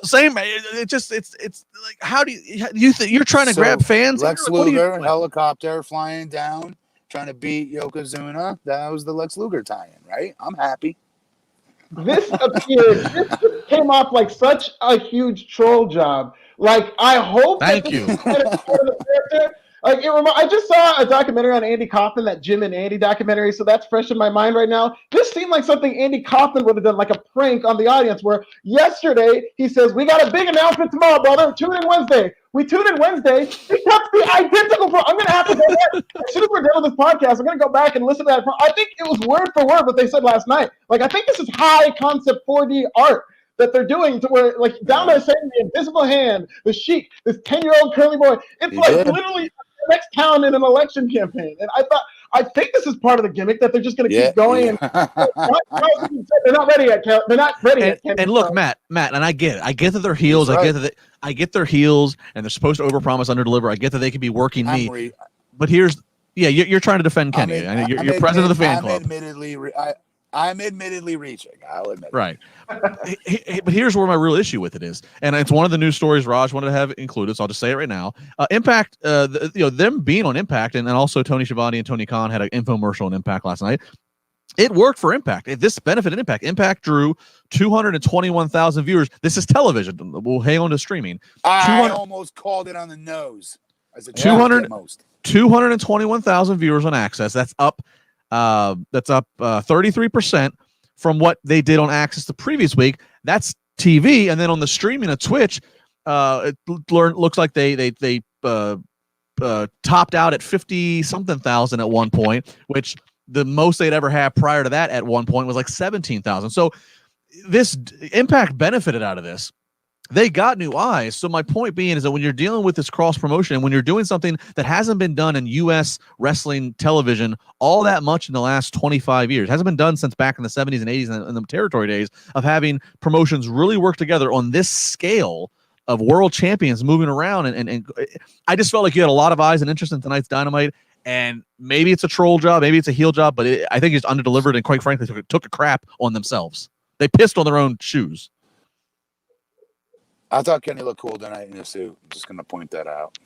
[SPEAKER 2] same. It's like, how do you think you're trying to grab fans?
[SPEAKER 1] Lex Luger helicopter flying down, trying to beat Yokozuna. That was the Lex Luger tie-in, right? I'm happy.
[SPEAKER 3] This came off like such a huge troll job. Like, I hope.
[SPEAKER 2] Thank you.
[SPEAKER 3] Like, I just saw a documentary on Andy Kaufman, that Jim and Andy documentary, so that's fresh in my mind right now. This seemed like something Andy Kaufman would have done, like a prank on the audience, where yesterday he says, we got a big announcement tomorrow, brother. Tune in Wednesday. We tune in Wednesday. He kept the identical. I'm going to have to go back. As soon as we're done with this podcast, I'm going to go back and listen to that. I think it was word for word what they said last night. Like, I think this is high concept 4D art that they're doing to where, like, down there saying the invisible hand, the Sheik, this 10-year-old curly boy. It's literally the next town in an election campaign. And I think this is part of the gimmick that they're just going to keep going. And they're not ready yet. They're not ready yet.
[SPEAKER 2] And look, Matt, and I get it. I get that they're heels.
[SPEAKER 1] Right.
[SPEAKER 2] I get they're heels, and they're supposed to overpromise, underdeliver. I get that they could be working me. But you're trying to defend Kenny. You're president of the fan club.
[SPEAKER 1] I'm admittedly reaching. I'll admit.
[SPEAKER 2] Right. But here's where my real issue with it is, and it's one of the news stories Raj wanted to have included, so I'll just say it right now. Impact, them being on Impact, and then also Tony Schiavone and Tony Khan had an infomercial on Impact last night. It worked for Impact. This benefited Impact. Impact drew 221,000 viewers. This is television. We'll hang on to streaming.
[SPEAKER 1] I almost called it on the nose. I said
[SPEAKER 2] 221,000 viewers on Access. That's up 33% from what they did on Access the previous week. That's TV, and then on the streaming of Twitch, it looks like they topped out at 50-something thousand at one point, which the most they'd ever had prior to that at one point was like 17,000. So this Impact benefited out of this. They got new eyes. So my point being is that when you're dealing with this cross promotion, and when you're doing something that hasn't been done in U.S. wrestling television all that much in the last 25 years, hasn't been done since back in the 70s and 80s and the territory days of having promotions really work together on this scale of world champions moving around. And I just felt like you had a lot of eyes and interest in tonight's Dynamite. And maybe it's a troll job, maybe it's a heel job, but I think it's underdelivered and quite frankly took a crap on themselves. They pissed on their own shoes.
[SPEAKER 1] I thought Kenny looked cool tonight in a suit. I'm just going to point that out.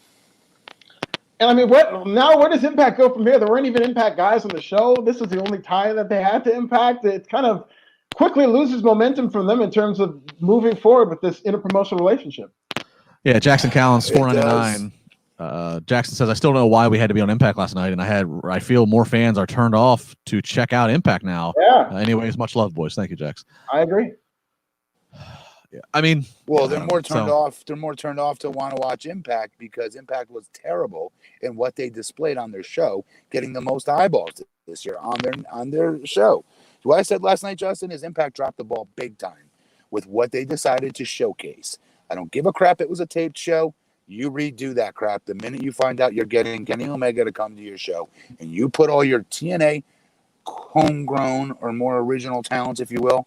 [SPEAKER 3] And I mean, where does Impact go from here? There weren't even Impact guys on the show. This is the only tie that they had to Impact. It kind of quickly loses momentum from them in terms of moving forward with this interpromotional relationship. Yeah,
[SPEAKER 2] Jackson Callens, $4.99. Jackson says, I still don't know why we had to be on Impact last night, and I feel more fans are turned off to check out Impact now.
[SPEAKER 3] Yeah.
[SPEAKER 2] Anyways, much love, boys. Thank you, Jax.
[SPEAKER 3] I agree.
[SPEAKER 2] Yeah, I mean,
[SPEAKER 1] they're more turned off. They're more turned off to want to watch Impact because Impact was terrible in what they displayed on their show, getting the most eyeballs this year on their show. What I said last night, Justin, is Impact dropped the ball big time with what they decided to showcase. I don't give a crap. It was a taped show. You redo that crap the minute you find out you're getting Kenny Omega to come to your show, and you put all your TNA homegrown or more original talents, if you will,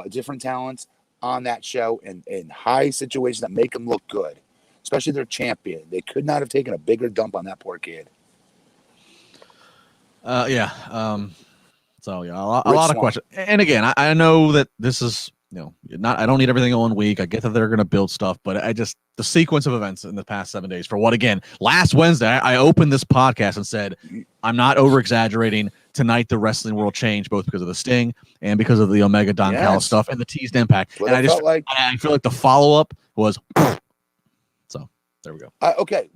[SPEAKER 1] different talents on that show in high situations that make them look good, especially their champion. They could not have taken a bigger dump on that poor kid.
[SPEAKER 2] So yeah, a lot of questions. And again, I know that this is, I don't need everything on week. I get that they're going to build stuff, but the sequence of events in the past 7 days for what, again, last Wednesday, I opened this podcast and said, I'm not over exaggerating. Tonight, the wrestling world changed both because of the Sting and because of the Omega Don Callis stuff and the teased Impact. And I feel like the follow up was, so there we go.
[SPEAKER 1] Okay.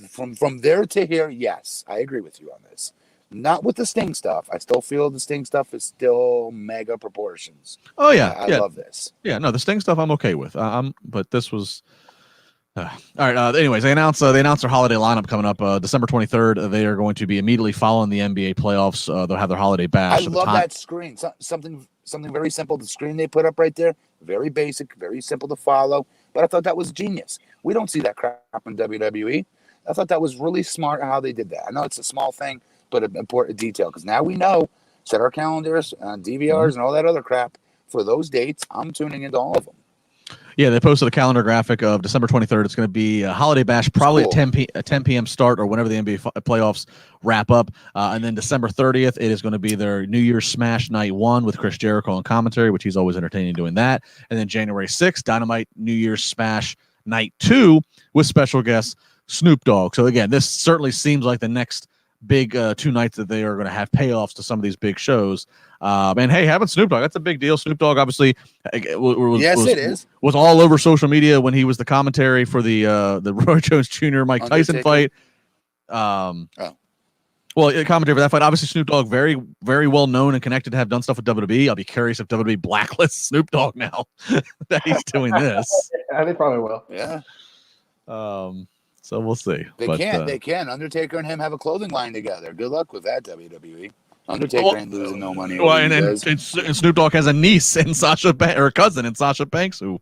[SPEAKER 1] From there to here, yes, I agree with you on this. Not with the Sting stuff. I still feel the Sting stuff is still mega proportions.
[SPEAKER 2] Oh yeah,
[SPEAKER 1] I love this.
[SPEAKER 2] Yeah, no, the Sting stuff I'm okay with. But this was. All right. Anyways, they announced their holiday lineup coming up December 23rd. They are going to be immediately following the NBA playoffs. They'll have their holiday bash.
[SPEAKER 1] I love that screen. Something very simple. The screen they put up right there, very basic, very simple to follow. But I thought that was genius. We don't see that crap in WWE. I thought that was really smart how they did that. I know it's a small thing, but an important detail, because now we know, set our calendars, DVRs, and all that other crap for those dates. I'm tuning into all of them.
[SPEAKER 2] Yeah, they posted a calendar graphic of December 23rd. It's going to be a holiday bash, probably
[SPEAKER 1] cool.
[SPEAKER 2] at 10 p.m. start or whenever the NBA playoffs wrap up. And then December 30th, it is going to be their New Year's Smash Night 1 with Chris Jericho on commentary, which he's always entertaining doing that. And then January 6th, Dynamite New Year's Smash Night 2 with special guest Snoop Dogg. So again, this certainly seems like the next big 2 nights that they are going to have payoffs to some of these big shows. And hey, having Snoop Dogg, that's a big deal. Snoop Dogg obviously was all over social media when he was the commentary for the Roy Jones Jr. Mike Tyson fight. Well, commentary for that fight. Obviously, Snoop Dogg very, very well known and connected to have done stuff with WWE. I'll be curious if WWE blacklists Snoop Dogg now that he's doing this.
[SPEAKER 3] Yeah, they probably will.
[SPEAKER 1] Yeah.
[SPEAKER 2] So we'll see.
[SPEAKER 1] They can. Undertaker and him have a clothing line together. Good luck with that, WWE. Undertaker ain't losing no money.
[SPEAKER 2] Well, and Snoop Dogg has a niece in or a cousin in Sasha Banks who.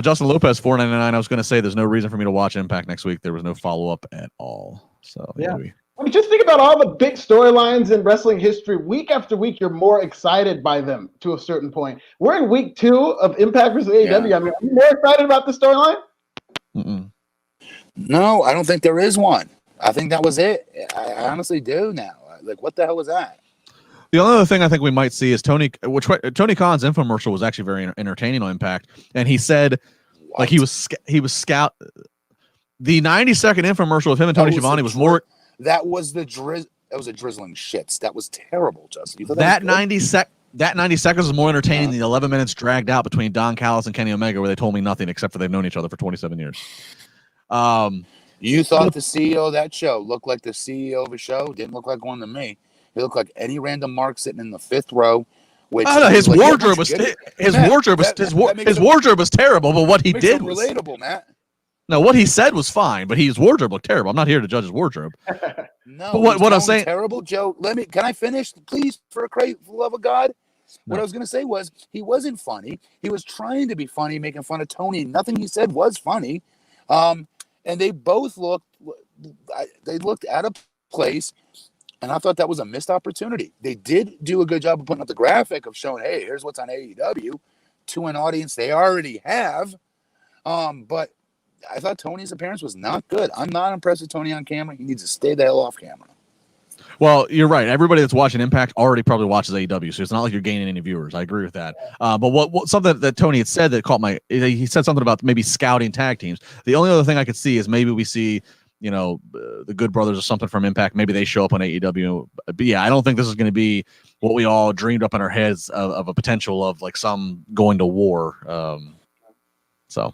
[SPEAKER 2] Justin Lopez, $4.99. I was going to say there's no reason for me to watch Impact next week. There was no follow up at all. So
[SPEAKER 3] yeah. I mean, just think about all the big storylines in wrestling history. Week after week, you're more excited by them to a certain point. We're in week 2 of Impact versus AEW. I mean, are you more excited about the storyline?
[SPEAKER 1] No, I don't think there is one. I think that was it. I honestly do now. Like, what the hell was that?
[SPEAKER 2] The only other thing I think we might see is Tony Khan's infomercial was actually very entertaining on Impact, and he said, like he was scout. The 90-second infomercial of him and Tony Schiavone was more.
[SPEAKER 1] That was a drizzling shits. That was terrible, Justin.
[SPEAKER 2] That 90 seconds was more entertaining than the 11 minutes dragged out between Don Callis and Kenny Omega, where they told me nothing except for they've known each other for 27 years.
[SPEAKER 1] You thought the CEO of that show looked like the CEO of a show? Didn't look like one to me. He looked like any random mark sitting in the 5th row. Which
[SPEAKER 2] his wardrobe was terrible, but what he did was
[SPEAKER 1] relatable, Matt.
[SPEAKER 2] No, what he said was fine, but his wardrobe looked terrible. I'm not here to judge his wardrobe.
[SPEAKER 1] No,
[SPEAKER 2] but what I'm saying,
[SPEAKER 1] terrible joke. Can I finish, please, for the love of God? What I was going to say was he wasn't funny. He was trying to be funny, making fun of Tony. Nothing he said was funny. And they both looked out of place. And I thought that was a missed opportunity. They did do a good job of putting up the graphic of showing, hey, here's what's on AEW to an audience they already have. But I thought Tony's appearance was not good. I'm not impressed with Tony on camera. He needs to stay the hell off camera.
[SPEAKER 2] Well, you're right. Everybody that's watching Impact already probably watches AEW, so it's not like you're gaining any viewers. I agree with that. But what something that Tony had said that caught he said something about maybe scouting tag teams. The only other thing I could see is maybe we see, the Good Brothers or something from Impact. Maybe they show up on AEW. But yeah, I don't think this is going to be what we all dreamed up in our heads of a potential of like some going to war. So.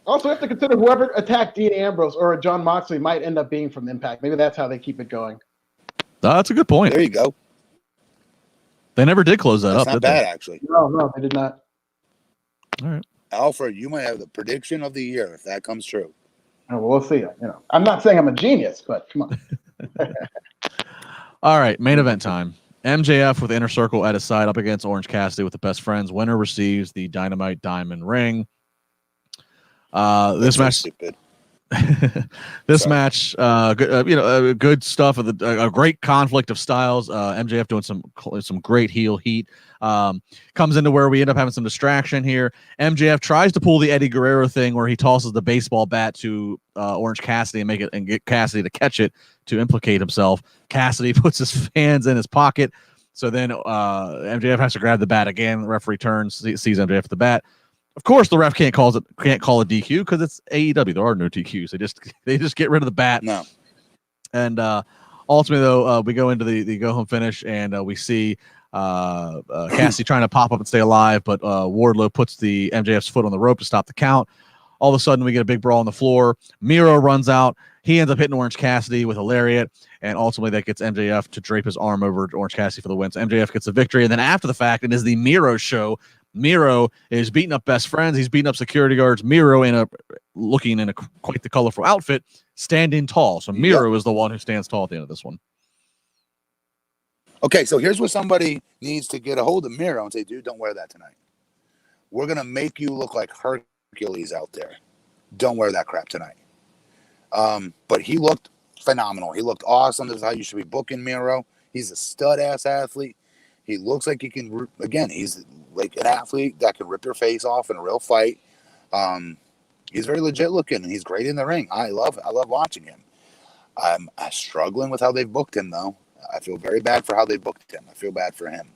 [SPEAKER 3] Also, we have to consider whoever attacked Dean Ambrose or John Moxley might end up being from Impact. Maybe that's how they keep it going.
[SPEAKER 2] That's a good point.
[SPEAKER 1] There you go.
[SPEAKER 2] They never did close that
[SPEAKER 1] that's
[SPEAKER 2] up.
[SPEAKER 1] Not bad, actually.
[SPEAKER 3] No, they did not.
[SPEAKER 2] All right,
[SPEAKER 1] Alfred, you might have the prediction of the year if that comes true.
[SPEAKER 3] Oh, well, we'll see. I'm not saying I'm a genius, but come on.
[SPEAKER 2] All right, main event time. MJF with Inner Circle at his side up against Orange Cassidy with the Best Friends. Winner receives the Dynamite Diamond Ring. This match, good stuff. A great conflict of styles. MJF doing some great heel heat. Comes into where we end up having some distraction here. MJF tries to pull the Eddie Guerrero thing where he tosses the baseball bat to Orange Cassidy and get Cassidy to catch it to implicate himself. Cassidy puts his hands in his pocket. So then MJF has to grab the bat again. The referee turns, sees MJF with the bat. Of course, the ref can't call a DQ because it's AEW. There are no DQs. They just get rid of the bat.
[SPEAKER 1] No.
[SPEAKER 2] And ultimately, though, we go into the go home finish, and we see Cassidy trying to pop up and stay alive, but Wardlow puts the MJF's foot on the rope to stop the count. All of a sudden, we get a big brawl on the floor. Miro runs out. he ends up hitting Orange Cassidy with a lariat, and ultimately that gets MJF to drape his arm over Orange Cassidy for the win. So MJF gets a victory, and then after the fact, it is the Miro show. Miro is beating up best friends. He's beating up security guards. Miro looking in a quite the colorful outfit, standing tall. So Miro is the one who stands tall at the end of this one.
[SPEAKER 1] Okay, so here's where somebody needs to get a hold of Miro and say, dude, don't wear that tonight. We're going to make you look like Hercules out there. Don't wear that crap tonight. But he looked phenomenal. He looked awesome. This is how you should be booking Miro. He's a stud-ass athlete. He looks like he can, again, he's like an athlete that can rip your face off in a real fight. He's very legit looking, and he's great in the ring. I love watching him. I'm struggling with how they've booked him, though. I feel very bad for how they booked him. I feel bad for him.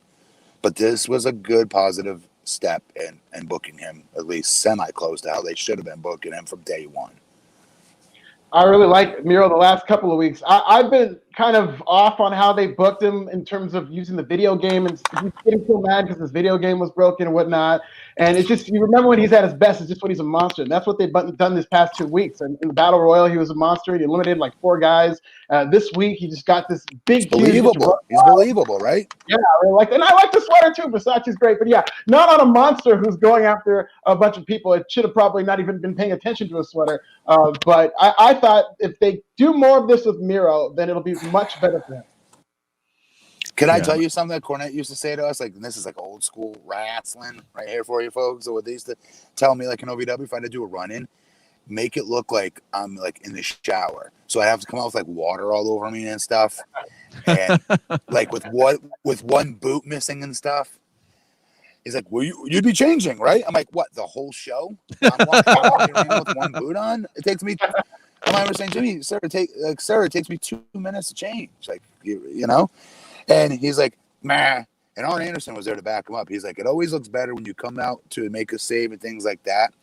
[SPEAKER 1] But this was a good, positive step in booking him, at least semi-close to how they should have been booking him from day one.
[SPEAKER 3] I really like Miro the last couple of weeks. I've been kind of off on how they booked him in terms of using the video game, and he's getting so mad because his video game was broken and whatnot. And it's just, you remember when he's at his best, it's just when he's a monster. And that's what they've done this past 2 weeks. And in the Battle Royal, he was a monster. He eliminated like 4 guys. This week, he just got this big,
[SPEAKER 1] believable. He's believable, right?
[SPEAKER 3] Yeah, and I like the sweater too. Versace's great, but yeah, not on a monster who's going after a bunch of people. It should have probably not even been paying attention to a sweater. But I thought if they do more of this with Miro, then it'll be much better for him.
[SPEAKER 1] Can I tell you something that Cornette used to say to us? Like, this is like old school wrestling right here for you folks. So what they used to tell me, like in OVW, if I had to do a run-in, make it look like I'm like in the shower. So I have to come out with like water all over me and stuff. And like with one boot missing and stuff. He's like, well, you'd be changing, right? I'm like, what, the whole show? I'm walking around with one boot on? It takes me, I remember saying, Jimmy, sir, it takes me 2 minutes to change. Like, you know? And he's like, meh. And Arn Anderson was there to back him up. He's like, it always looks better when you come out to make a save and things like that,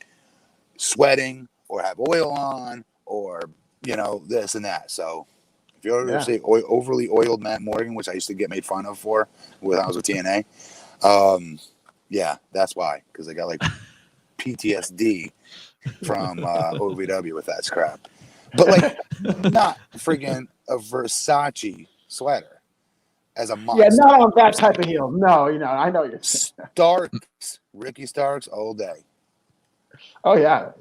[SPEAKER 1] sweating or have oil on or, you know, this and that. So if you ever say overly oiled Matt Morgan, which I used to get made fun of for when I was with TNA, yeah, that's why. Because I got like PTSD from OVW with that crap. But like, not friggin' a Versace sweater. As a monster.
[SPEAKER 3] Yeah, not on that type of heel. No, I know you're
[SPEAKER 1] Starks, Ricky Starks, all day.
[SPEAKER 3] Oh yeah,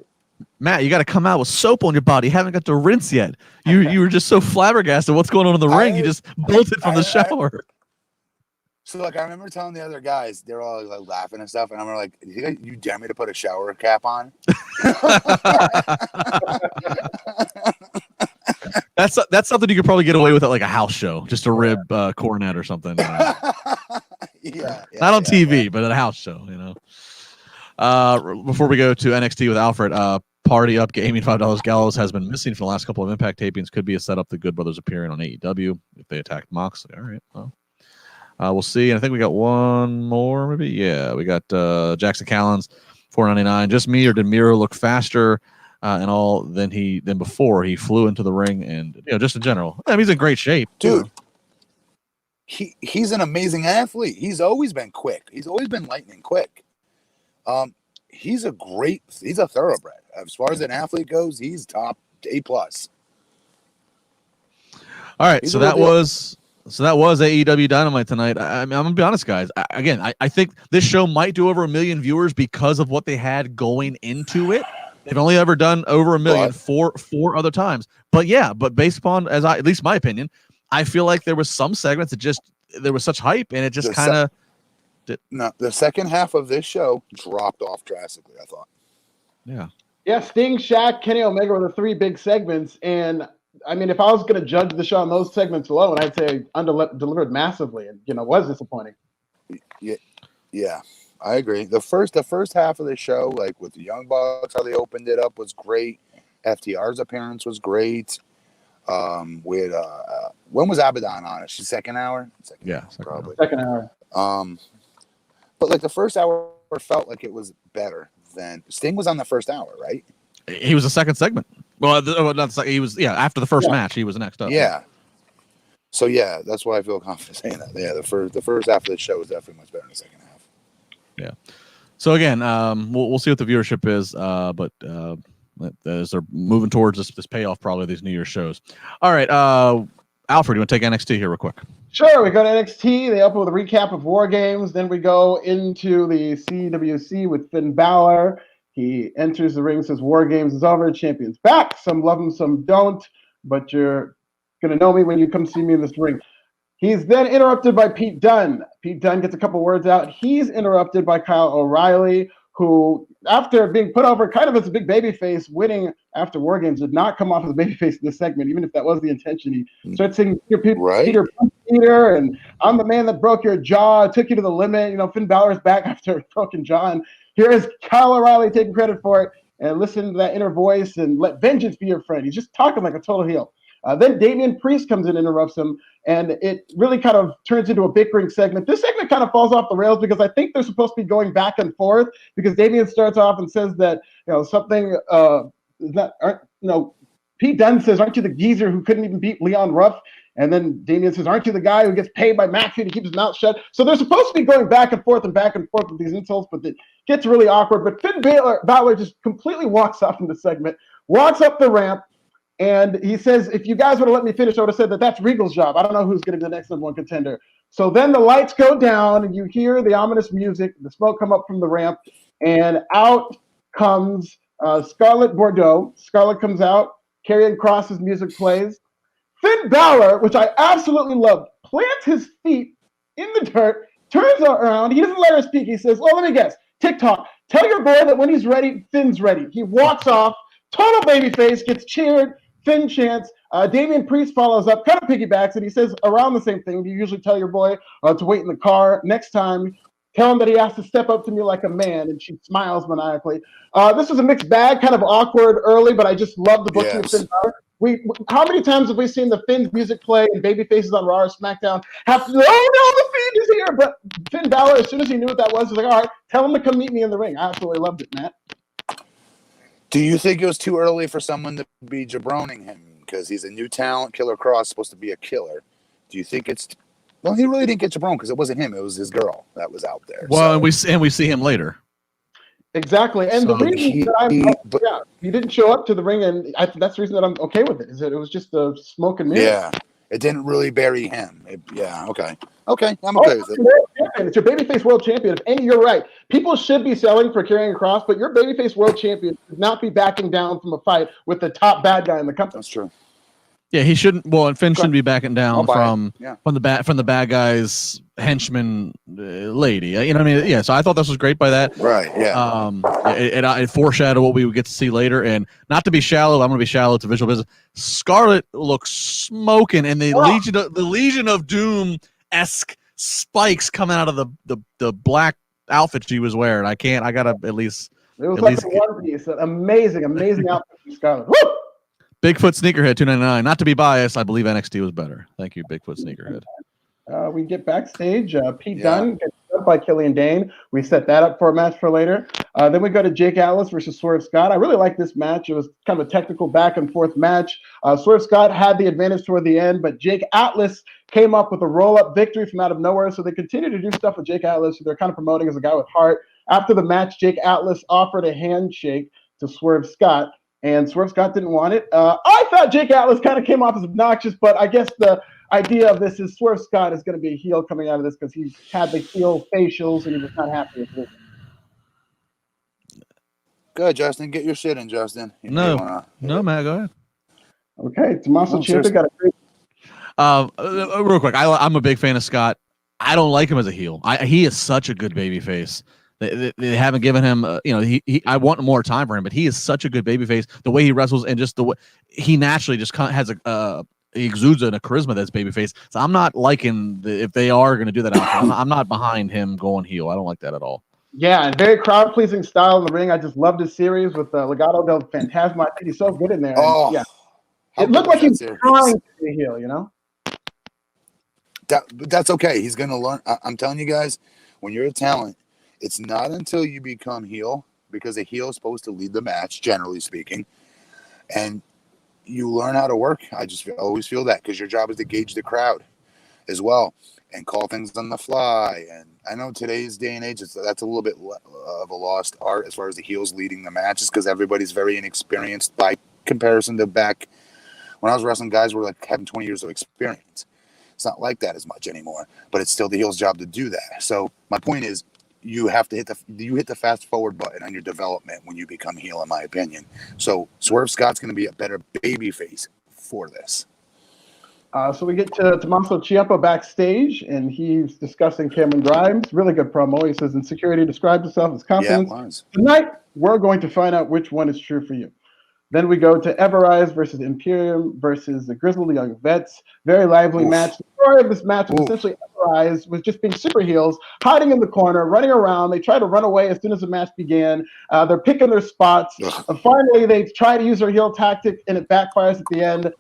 [SPEAKER 2] Matt, you got to come out with soap on your body. You haven't got to rinse yet. You were just so flabbergasted. What's going on in the ring? You just bolted from the shower.
[SPEAKER 1] So like, I remember telling the other guys, they're all like laughing and stuff, and I'm like, "You dare me to put a shower cap on?"
[SPEAKER 2] That's something you could probably get away with at like a house show, just to rib Cornette or something.
[SPEAKER 1] Yeah,
[SPEAKER 2] not on TV, but at a house show. Before we go to NXT with Alfred, Party Up Gaming $5 Gallows has been missing for the last couple of Impact tapings. Could be a setup. The Good Brothers appearing on AEW if they attacked Moxley. All right, well, we'll see. And I think we got one more, maybe. Yeah, we got Jackson Callens, $4.99. Just me, or did Miro look faster and all than before he flew into the ring? And just in general, I mean, he's in great shape,
[SPEAKER 1] dude. He's an amazing athlete. He's always been quick. He's always been lightning quick. He's a thoroughbred. As far as an athlete goes, he's top A+. All
[SPEAKER 2] right, so that was AEW Dynamite tonight. I'm gonna be honest, guys. I think this show might do over 1 million viewers because of what they had going into it. They've only ever done over 1 million four other times. But based upon, at least my opinion, I feel like there was some segments that there was such hype, and it just kind of.
[SPEAKER 1] No, the second half of this show dropped off drastically, I thought.
[SPEAKER 3] Yeah, Sting, Shaq, Kenny Omega were the 3 big segments, and I mean, if I was going to judge the show on those segments alone, I'd say delivered massively, and was disappointing.
[SPEAKER 1] Yeah, I agree. The first half of the show, like with the Young Bucks, how they opened it up was great. FTR's appearance was great. When was Abaddon on it? Second hour? Probably.
[SPEAKER 3] Second hour.
[SPEAKER 1] But like the first hour felt like it was better than Sting was on the first hour, right?
[SPEAKER 2] He was the second segment. Well, he was after the first match, he was next up.
[SPEAKER 1] Yeah. So that's why I feel confident saying that. Yeah, the first half of the show was definitely much better than the second half.
[SPEAKER 2] Yeah. So again, we'll see what the viewership is, but as they're moving towards this payoff, probably these New Year's shows. All right, Alfred, you want to take NXT here real quick?
[SPEAKER 3] Sure, we go to NXT. They open with a recap of War Games. Then we go into the CWC with Finn Balor. He enters the ring, says War Games is over, champion's back. Some love him, some don't, but you're going to know me when you come see me in this ring. He's then interrupted by Pete Dunne. Pete Dunne gets a couple words out. He's interrupted by Kyle O'Reilly, who, after being put over kind of as a big babyface, winning after War Games, did not come off as a babyface in this segment, even if that was the intention. He starts saying, Peter, Peter, and I'm the man that broke your jaw, took you to the limit. Finn Balor's back after a broken jaw. And here is Kyle O'Reilly taking credit for it. And listen to that inner voice and let vengeance be your friend. He's just talking like a total heel. Then Damian Priest comes in and interrupts him, and it really kind of turns into a bickering segment. This segment kind of falls off the rails because I think they're supposed to be going back and forth, because Damian starts off and says that something is not. Pete Dunne says, "Aren't you the geezer who couldn't even beat Leon Ruff?" And then Damian says, "Aren't you the guy who gets paid by McAfee to keep his mouth shut?" So they're supposed to be going back and forth with these insults, but it gets really awkward. But Finn Balor just completely walks off in the segment, walks up the ramp. And he says, if you guys would have let me finish, I would have said that's Regal's job. I don't know who's going to be the next #1 contender. So then the lights go down, and you hear the ominous music, the smoke come up from the ramp, and out comes Scarlett Bordeaux. Scarlett comes out, Karrion Kross's music plays. Finn Balor, which I absolutely love, plants his feet in the dirt, turns around. He doesn't let her speak. He says, well, let me guess. TikTok, tell your boy that when he's ready, Finn's ready. He walks off. Total babyface, gets cheered. Finn chants. Damian Priest follows up, kind of piggybacks, and he says around the same thing. You usually tell your boy to wait in the car. Next time, tell him that he has to step up to me like a man, and she smiles maniacally. This was a mixed bag, kind of awkward early, but I just love the booking of Finn Balor. How many times have we seen the Finn's music play and babyfaces on Raw or SmackDown have to, oh no, the Finn is here! But Finn Balor, as soon as he knew what that was, he was like, all right, tell him to come meet me in the ring. I absolutely loved it, Matt.
[SPEAKER 1] Do you think it was too early for someone to be jabroning him? Because he's a new talent. Killer Cross supposed to be a killer. Do you think it's... Well, he really didn't get jabroned because it wasn't him. It was his girl that was out there.
[SPEAKER 2] Well, so. and we see him later.
[SPEAKER 3] Exactly. And so the reason that he didn't show up to the ring, and that's the reason that I'm okay with it, is that it was just a smoke and mirrors.
[SPEAKER 1] Yeah. It didn't really bury him. Okay. Okay, I'm okay with it.
[SPEAKER 3] It's your babyface world champion. And you're right. People should be selling for Karrion Kross, but your babyface world champion should not be backing down from a fight with the top bad guy in the company.
[SPEAKER 1] That's true.
[SPEAKER 2] Yeah, he shouldn't. Well, and Finn shouldn't be backing down from the bad guy's henchman lady. You know what I mean? Yeah. So I thought this was great by that.
[SPEAKER 1] Right. Yeah.
[SPEAKER 2] It foreshadowed what we would get to see later. And not to be shallow, I'm going to be shallow to visual business. Scarlett looks smoking, and the Legion of Doom esque spikes coming out of the black outfit she was wearing. I gotta at least.
[SPEAKER 3] It was like a one piece. An amazing outfit from Scarlett. Woo!
[SPEAKER 2] Bigfoot Sneakerhead 299. Not to be biased, I believe NXT was better. Thank you, Bigfoot Sneakerhead.
[SPEAKER 3] We get backstage. Pete Dunne gets up by Killian Dane. We set that up for a match for later. Then we go to Jake Atlas versus Swerve Scott. I really like this match. It was kind of a technical back and forth match. Swerve Scott had the advantage toward the end, but Jake Atlas came up with a roll-up victory from out of nowhere. So they continue to do stuff with Jake Atlas, who they're kind of promoting as a guy with heart. After the match, Jake Atlas offered a handshake to Swerve Scott, and Swerve Scott didn't want it. I thought Jake Atlas kind of came off as obnoxious, but I guess the idea of this is Swerve Scott is going to be a heel coming out of this because he had the heel facials and he was not happy with it.
[SPEAKER 1] Good, Justin. Get your shit in, Justin.
[SPEAKER 2] No, Matt, go ahead.
[SPEAKER 3] Okay, Tommaso Ciampa got a great.
[SPEAKER 2] Real quick, I'm a big fan of Scott. I don't like him as a heel. He is such a good babyface. They haven't given him, I want more time for him, but he is such a good babyface. The way he wrestles and just the way he naturally just has he exudes a charisma that's babyface. So I'm not liking if they are going to do that. I'm not behind him going heel. I don't like that at all.
[SPEAKER 3] Yeah, and very crowd pleasing style in the ring. I just loved his series with Legado del Fantasma. I think he's so good in there.
[SPEAKER 1] Oh,
[SPEAKER 3] yeah, it looked like he was trying to be a heel.
[SPEAKER 1] That's okay. He's going to learn. I'm telling you guys, when you're a talent, it's not until you become heel, because a heel is supposed to lead the match, generally speaking, and you learn how to work. I just always feel that, because your job is to gauge the crowd as well. and call things on the fly. And I know today's day and age, that's a little bit of a lost art as far as the heels leading the matches, because everybody's very inexperienced by comparison to back when I was wrestling. Guys were like having 20 years of experience. It's not like that as much anymore, but it's still the heel's job to do that. So my point is, you have to hit the fast forward button on your development when you become heel, in my opinion. So Swerve Scott's going to be a better babyface for this.
[SPEAKER 3] So we get to Tommaso Ciampa backstage, and he's discussing Cameron Grimes. Really good promo. He says, "Insecurity describes itself as confidence.
[SPEAKER 1] Yeah, it was.
[SPEAKER 3] Tonight, we're going to find out which one is true for you." Then we go to Everrise versus Imperium versus the Grizzled Young Vets. Very lively match. The story of this match was essentially Everrise was just being super heels, hiding in the corner, running around. They try to run away as soon as the match began. They're picking their spots. And finally, they try to use their heel tactic, and it backfires at the end.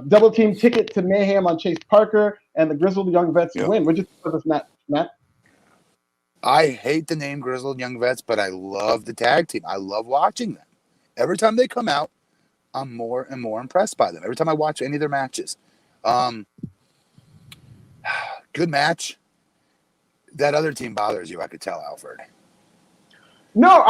[SPEAKER 3] Double team ticket to mayhem on Chase Parker, and the Grizzled Young Vets win. What did you think of this match, Matt?
[SPEAKER 1] I hate the name Grizzled Young Vets, but I love the tag team. I love watching them. Every time they come out, I'm more and more impressed by them. Every time I watch any of their matches. Good match. That other team bothers you, I could tell, Alfred.
[SPEAKER 3] No,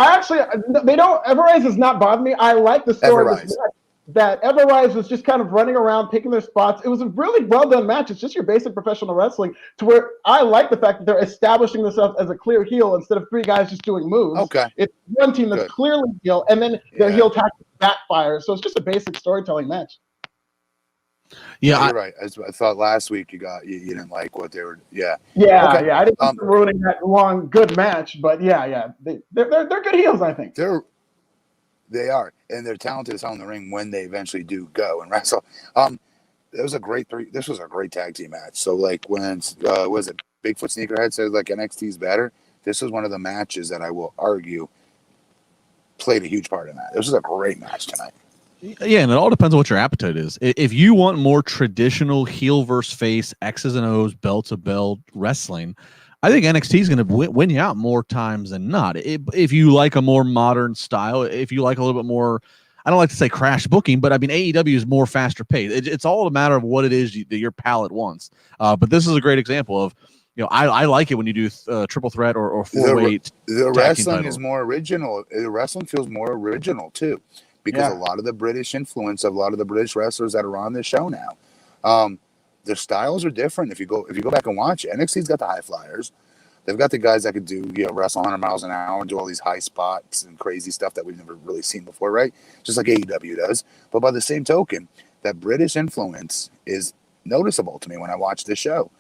[SPEAKER 3] they don't. Everrise does not bother me. I like the story of this match, that Everrise was just kind of running around, picking their spots. It was a really well done match. It's just your basic professional wrestling, to where I like the fact that they're establishing themselves as a clear heel instead of three guys just doing moves.
[SPEAKER 1] Okay.
[SPEAKER 3] It's one team that's clearly heel, and then their heel tactics backfire. So it's just a basic storytelling match.
[SPEAKER 2] Yeah,
[SPEAKER 1] you're right. I thought last week you didn't like what they were. Yeah.
[SPEAKER 3] Yeah,
[SPEAKER 1] okay.
[SPEAKER 3] I didn't think they're ruining that long good match, but they're good heels, I think.
[SPEAKER 1] They are, and they're talented as hell in the ring when they eventually do go and wrestle. This was a great tag team match. So like when was it Bigfoot Sneakerhead said like NXT's better? This was one of the matches that I will argue played a huge part in that. This was a great match tonight.
[SPEAKER 2] Yeah, and it all depends on what your appetite is. If you want more traditional heel versus face, X's and O's, bell to bell wrestling, I think NXT is going to win you out more times than not. If you like a more modern style, if you like a little bit more, I don't like to say crash booking, but I mean AEW is more faster paced. It's all a matter of what it is that your palate wants. But this is a great example of, I like it when you do triple threat or four weight.
[SPEAKER 1] The wrestling is more original. The wrestling feels more original too, because a lot of the British influence of a lot of the British wrestlers that are on this show now. Their styles are different. If you go back and watch it, NXT's got the high flyers. They've got the guys that could do wrestle 100 miles an hour and do all these high spots and crazy stuff that we've never really seen before, right? Just like AEW does. But by the same token, that British influence is noticeable to me when I watch this show,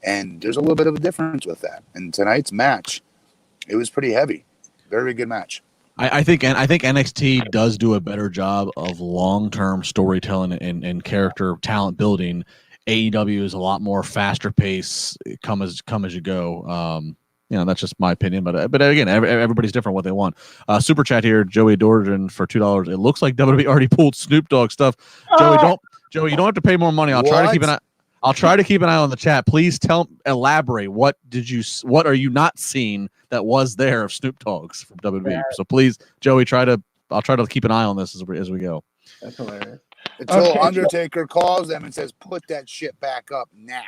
[SPEAKER 1] and there's a little bit of a difference with that. And tonight's match, it was pretty heavy. Very good match.
[SPEAKER 2] I think NXT does do a better job of long-term storytelling and character talent building. AEW is a lot more faster pace, come as you go. That's just my opinion, but again, everybody's different what they want. Super chat here, Joey Dorgan for $2. It looks like WWE already pulled Snoop Dogg stuff. Joey, you don't have to pay more money. I'll try to keep an eye on the chat. Please elaborate. What are you not seeing that was there of Snoop Dogg's from WWE? Yeah. So please, Joey, I'll try to keep an eye on this as we go.
[SPEAKER 3] That's hilarious.
[SPEAKER 1] Until Undertaker calls them and says, "Put that shit back up now."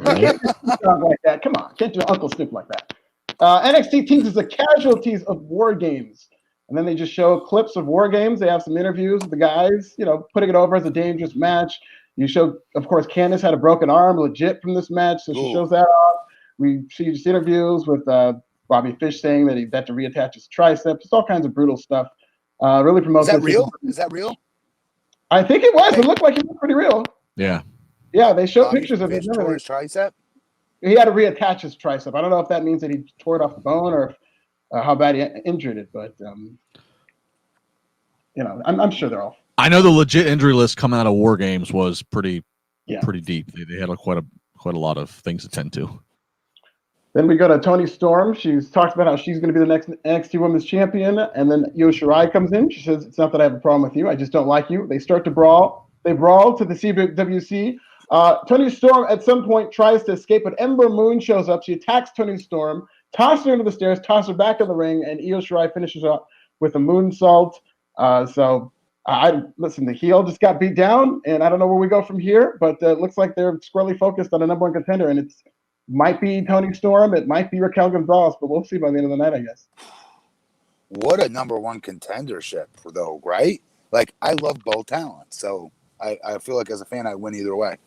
[SPEAKER 3] Can't like that. Come on, can't do Uncle Snoop like that. NXT teases the casualties of war games, and then they just show clips of war games. They have some interviews with the guys, putting it over as a dangerous match. You show, of course, Candice had a broken arm legit from this match, so she shows that off. We see just interviews with Bobby Fish saying that he had to reattach his triceps. It's all kinds of brutal stuff. Really promotes.
[SPEAKER 1] Is that real? Is that real?
[SPEAKER 3] I think it was. It looked like it was pretty real.
[SPEAKER 2] Yeah.
[SPEAKER 3] Yeah, they showed pictures of it.
[SPEAKER 1] Tore his tricep?
[SPEAKER 3] He had to reattach his tricep. I don't know if that means that he tore it off the bone or how bad he injured it, but I'm sure they're all.
[SPEAKER 2] I know the legit injury list coming out of War Games was pretty deep. They had quite a lot of things to tend to.
[SPEAKER 3] Then we go to Toni Storm. She's talked about how she's going to be the next NXT Women's Champion. And then Io Shirai comes in. She says, "It's not that I have a problem with you. I just don't like you." They start to brawl. They brawl to the CWC. Toni Storm at some point tries to escape, but Ember Moon shows up. She attacks Toni Storm, tosses her into the stairs, tosses her back in the ring, and Io Shirai finishes up with a moonsault. Listen, the heel just got beat down, and I don't know where we go from here, but it looks like they're squarely focused on a number one contender, and Might be Tony Storm. It might be Raquel Gonzalez, but we'll see by the end of the night, I guess.
[SPEAKER 1] What a number one contendership, though, right? Like, I love both talents, so I feel like as a fan, I win either way.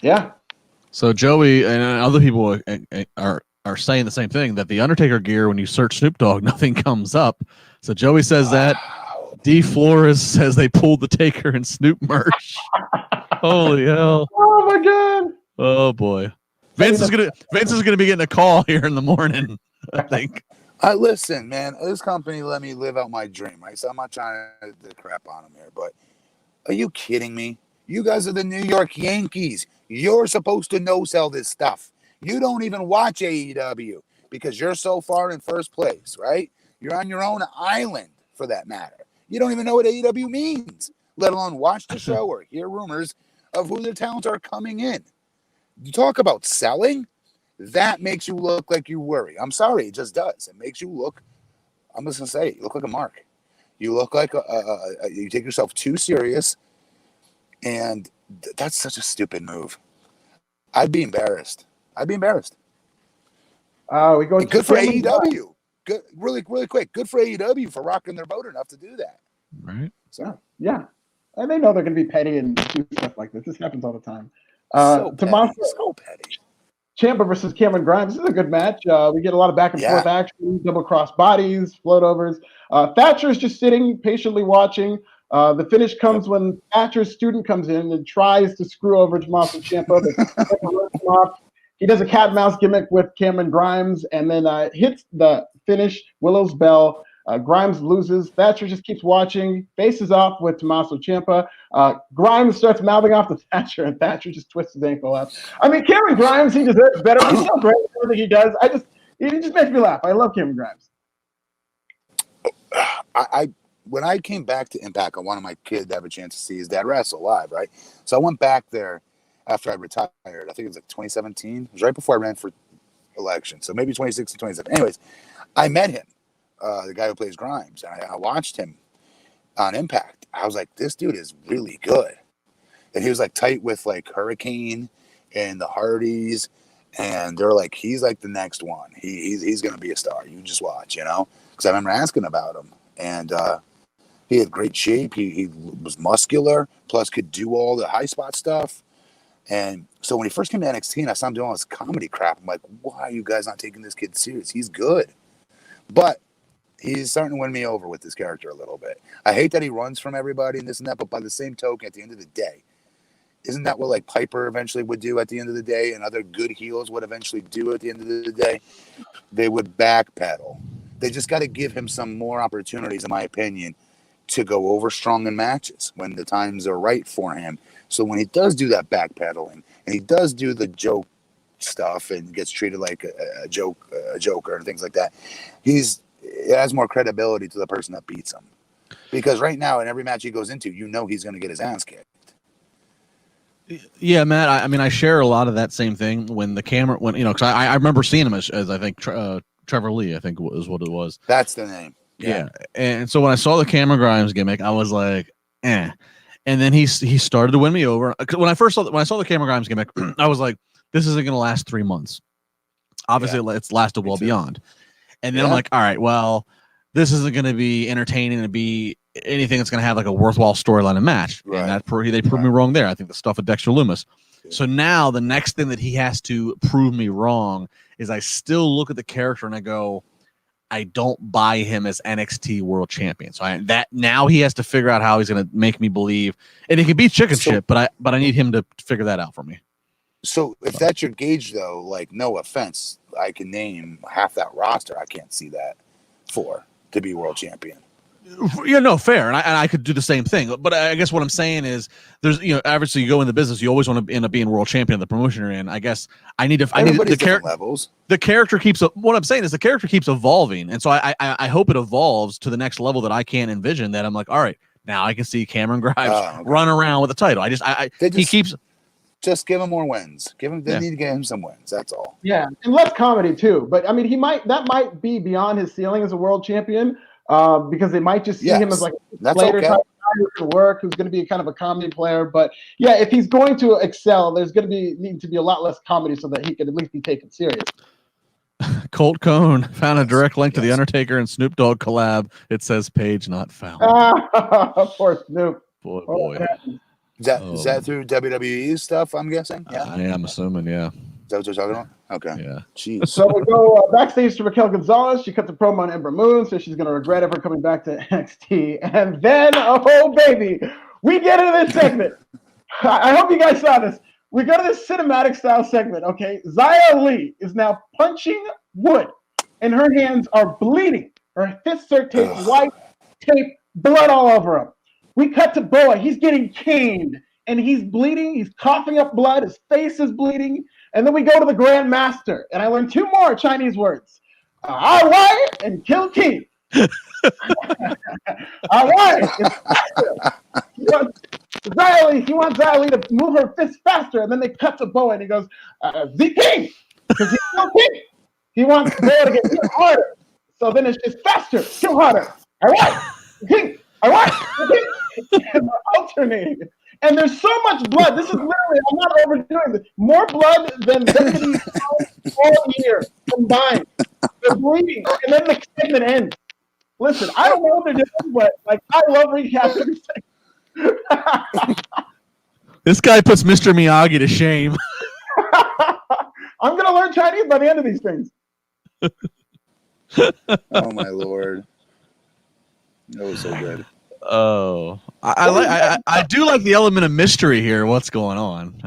[SPEAKER 3] Yeah.
[SPEAKER 2] So Joey and other people are saying the same thing, that the Undertaker gear, when you search Snoop Dogg, nothing comes up. So Joey says that. D. Flores says they pulled the Taker and Snoop merch. Holy hell!
[SPEAKER 3] Oh my god!
[SPEAKER 2] Oh boy, Vince is gonna be getting a call here in the morning, I think.
[SPEAKER 1] Listen, man, this company let me live out my dream, right? So I'm not trying to crap on them here, but are you kidding me? You guys are the New York Yankees. You're supposed to no-sell this stuff. You don't even watch AEW because you're so far in first place, right? You're on your own island, for that matter. You don't even know what AEW means, let alone watch the show or hear rumors of who the talents are coming in. You talk about selling, that makes you look like you worry. I'm sorry, it just does. It makes you look, I'm just going to say it, you look like a mark. You look like you take yourself too serious, and that's such a stupid move. I'd be embarrassed. We go. And good for AEW. Good, really quick. Good for AEW for rocking their boat enough to do that.
[SPEAKER 2] Right.
[SPEAKER 1] So
[SPEAKER 3] yeah, and they know they're going to be petty and do stuff like this. This happens all the time.
[SPEAKER 1] So
[SPEAKER 3] petty. Champa versus Cameron Grimes. This is a good match. We get a lot of back and forth action, double cross bodies, float overs. Thatcher's just sitting patiently watching. The finish comes when Thatcher's student comes in and tries to screw over Tommaso Ciampa. He does a cat and mouse gimmick with Cameron Grimes and then hits the finish, Willow's Bell. Grimes loses. Thatcher just keeps watching, faces off with Tommaso Ciampa. Grimes starts mouthing off to Thatcher, and Thatcher just twists his ankle up. I mean, Cameron Grimes, he deserves better. He's so great at everything he does. He just makes me laugh. I love Cameron Grimes.
[SPEAKER 1] When I came back to Impact, I wanted my kid to have a chance to see his dad wrestle live, right? So I went back there after I retired. I think it was like 2017. It was right before I ran for election. So maybe 2016, 2017. Anyways, I met him, the guy who plays Grimes, and I watched him on Impact. I was like, this dude is really good. And he was like tight with like Hurricane and the Hardys. And they're like, he's like the next one. He's going to be a star. You just watch, because I remember asking about him. And he had great shape. He was muscular, plus could do all the high spot stuff. And so when he first came to NXT and I saw him doing all this comedy crap, I'm like, why are you guys not taking this kid serious? He's good. But he's starting to win me over with this character a little bit. I hate that he runs from everybody and this and that, but by the same token, at the end of the day, isn't that what like Piper eventually would do at the end of the day, and other good heels would eventually do at the end of the day? They would backpedal. They just got to give him some more opportunities, in my opinion, to go over strong in matches when the times are right for him. So when he does do that backpedaling and he does do the joke stuff and gets treated like a joker and things like that, it has more credibility to the person that beats him. Because right now, in every match he goes into, he's going to get his ass kicked.
[SPEAKER 2] Yeah, Matt. I mean, I share a lot of that same thing when the camera, because I remember seeing him as I think Trevor Lee, I think is what it was.
[SPEAKER 1] That's the name.
[SPEAKER 2] Yeah. And so when I saw the Cameron Grimes gimmick, I was like, eh. And then he started to win me over. When I saw the Cameron Grimes gimmick, I was like, this isn't going to last 3 months. Obviously, it's lasted well beyond. And then I'm like, all right, well, this isn't going to be entertaining and be anything that's going to have like a worthwhile storyline and match. Right. And they proved me wrong there. I think the stuff with Dexter Lumis. Yeah. So now the next thing that he has to prove me wrong is I still look at the character and I go, I don't buy him as NXT World Champion. So now he has to figure out how he's going to make me believe, and it can be chicken shit, but I need him to figure that out for me.
[SPEAKER 1] So if that's your gauge, though, like no offense, I can name half that roster. I can't see that to be world champion.
[SPEAKER 2] Yeah, no, fair, and I could do the same thing. But I guess what I'm saying is, there's obviously you go in the business, you always want to end up being world champion of the promotion you're in. I guess I need the character levels. The character keeps. What I'm saying is the character keeps evolving, and so I hope it evolves to the next level that I can't envision. That I'm like, all right, now I can see Cameron Grimes run around with the title. He keeps.
[SPEAKER 1] Just give him more wins. They need to give him some wins. That's all.
[SPEAKER 3] Yeah, and less comedy too. But I mean, that might be beyond his ceiling as a world champion. because they might just see him as like a
[SPEAKER 1] that's
[SPEAKER 3] later
[SPEAKER 1] okay.
[SPEAKER 3] type of guy who can work, who's going to be kind of a comedy player. But yeah, if he's going to excel, there's going to need to be a lot less comedy so that he can at least be taken serious.
[SPEAKER 2] Colt Cone found a direct link to the Undertaker and Snoop Dogg collab. It says page not found.
[SPEAKER 3] Poor Snoop.
[SPEAKER 2] Boy.
[SPEAKER 1] Is that through WWE stuff, I'm guessing? Yeah.
[SPEAKER 2] I am assuming, yeah.
[SPEAKER 1] Is that what you're talking about? Okay.
[SPEAKER 2] Yeah.
[SPEAKER 1] Jeez.
[SPEAKER 3] So we go backstage to Raquel Gonzalez. She cut the promo on Ember Moon, so she's going to regret ever coming back to NXT. And then, oh, baby, we get into this segment. I hope you guys saw this. We go to this cinematic style segment, okay? Xia Li is now punching wood, and her hands are bleeding. Her fists are taped, white tape, blood all over them. We cut to Boa. He's getting caned, and he's bleeding. He's coughing up blood. His face is bleeding. And then we go to the Grand Master, and I learned 2 more Chinese words. Awai and Kill King. Awai. He wants Xia Li to move her fist faster, and then they cut to Boa, and he goes, the King, because he's still King. He wants Boa to get hit harder. So then it's just faster, still harder. Awai, King. Awai, King. And they're alternating. And there's so much blood. This is literally, I'm not overdoing this, more blood than WWE all year combined. They're bleeding, and then the segment ends. Listen, I don't know what they're doing, but like I love recaps every second.
[SPEAKER 2] This guy puts Mr. Miyagi to shame.
[SPEAKER 3] I'm gonna learn Chinese by the end of these things.
[SPEAKER 1] Oh my Lord. That was so good.
[SPEAKER 2] Oh, I do like the element of mystery here. What's going on?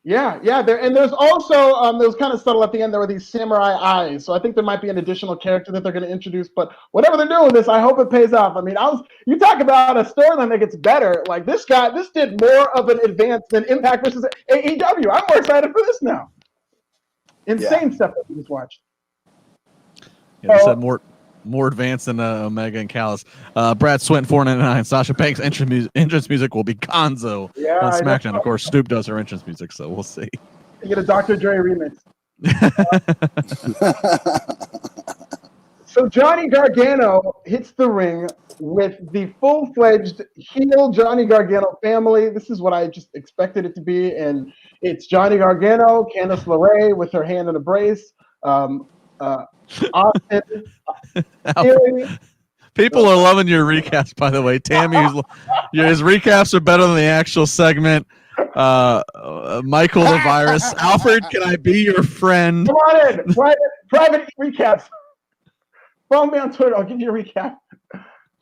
[SPEAKER 3] Yeah. There's also there was kind of subtle at the end. There were these samurai eyes, so I think there might be an additional character that they're going to introduce. But whatever they're doing with this, I hope it pays off. I mean, you talk about a storyline that gets better. Like this did more of an advance than Impact versus AEW. I'm more excited for this now. Insane stuff that we just watched.
[SPEAKER 2] Yeah, this had more advanced than Omega and Callis. Brad Swinton, $4.99. Sasha Banks' entrance music will be Gonzo on SmackDown. Of course, Snoop does her entrance music, so we'll see.
[SPEAKER 3] You get a Dr. Dre remix. So Johnny Gargano hits the ring with the full-fledged heel Johnny Gargano family. This is what I just expected it to be, and it's Johnny Gargano, Candice LeRae with her hand in a brace, Austin.
[SPEAKER 2] People are loving your recaps, by the way. Tammy, his recaps are better than the actual segment. Michael the Virus. Alfred, can I be your friend?
[SPEAKER 3] Come on in. Private recaps. Follow me on Twitter. I'll give you a recap.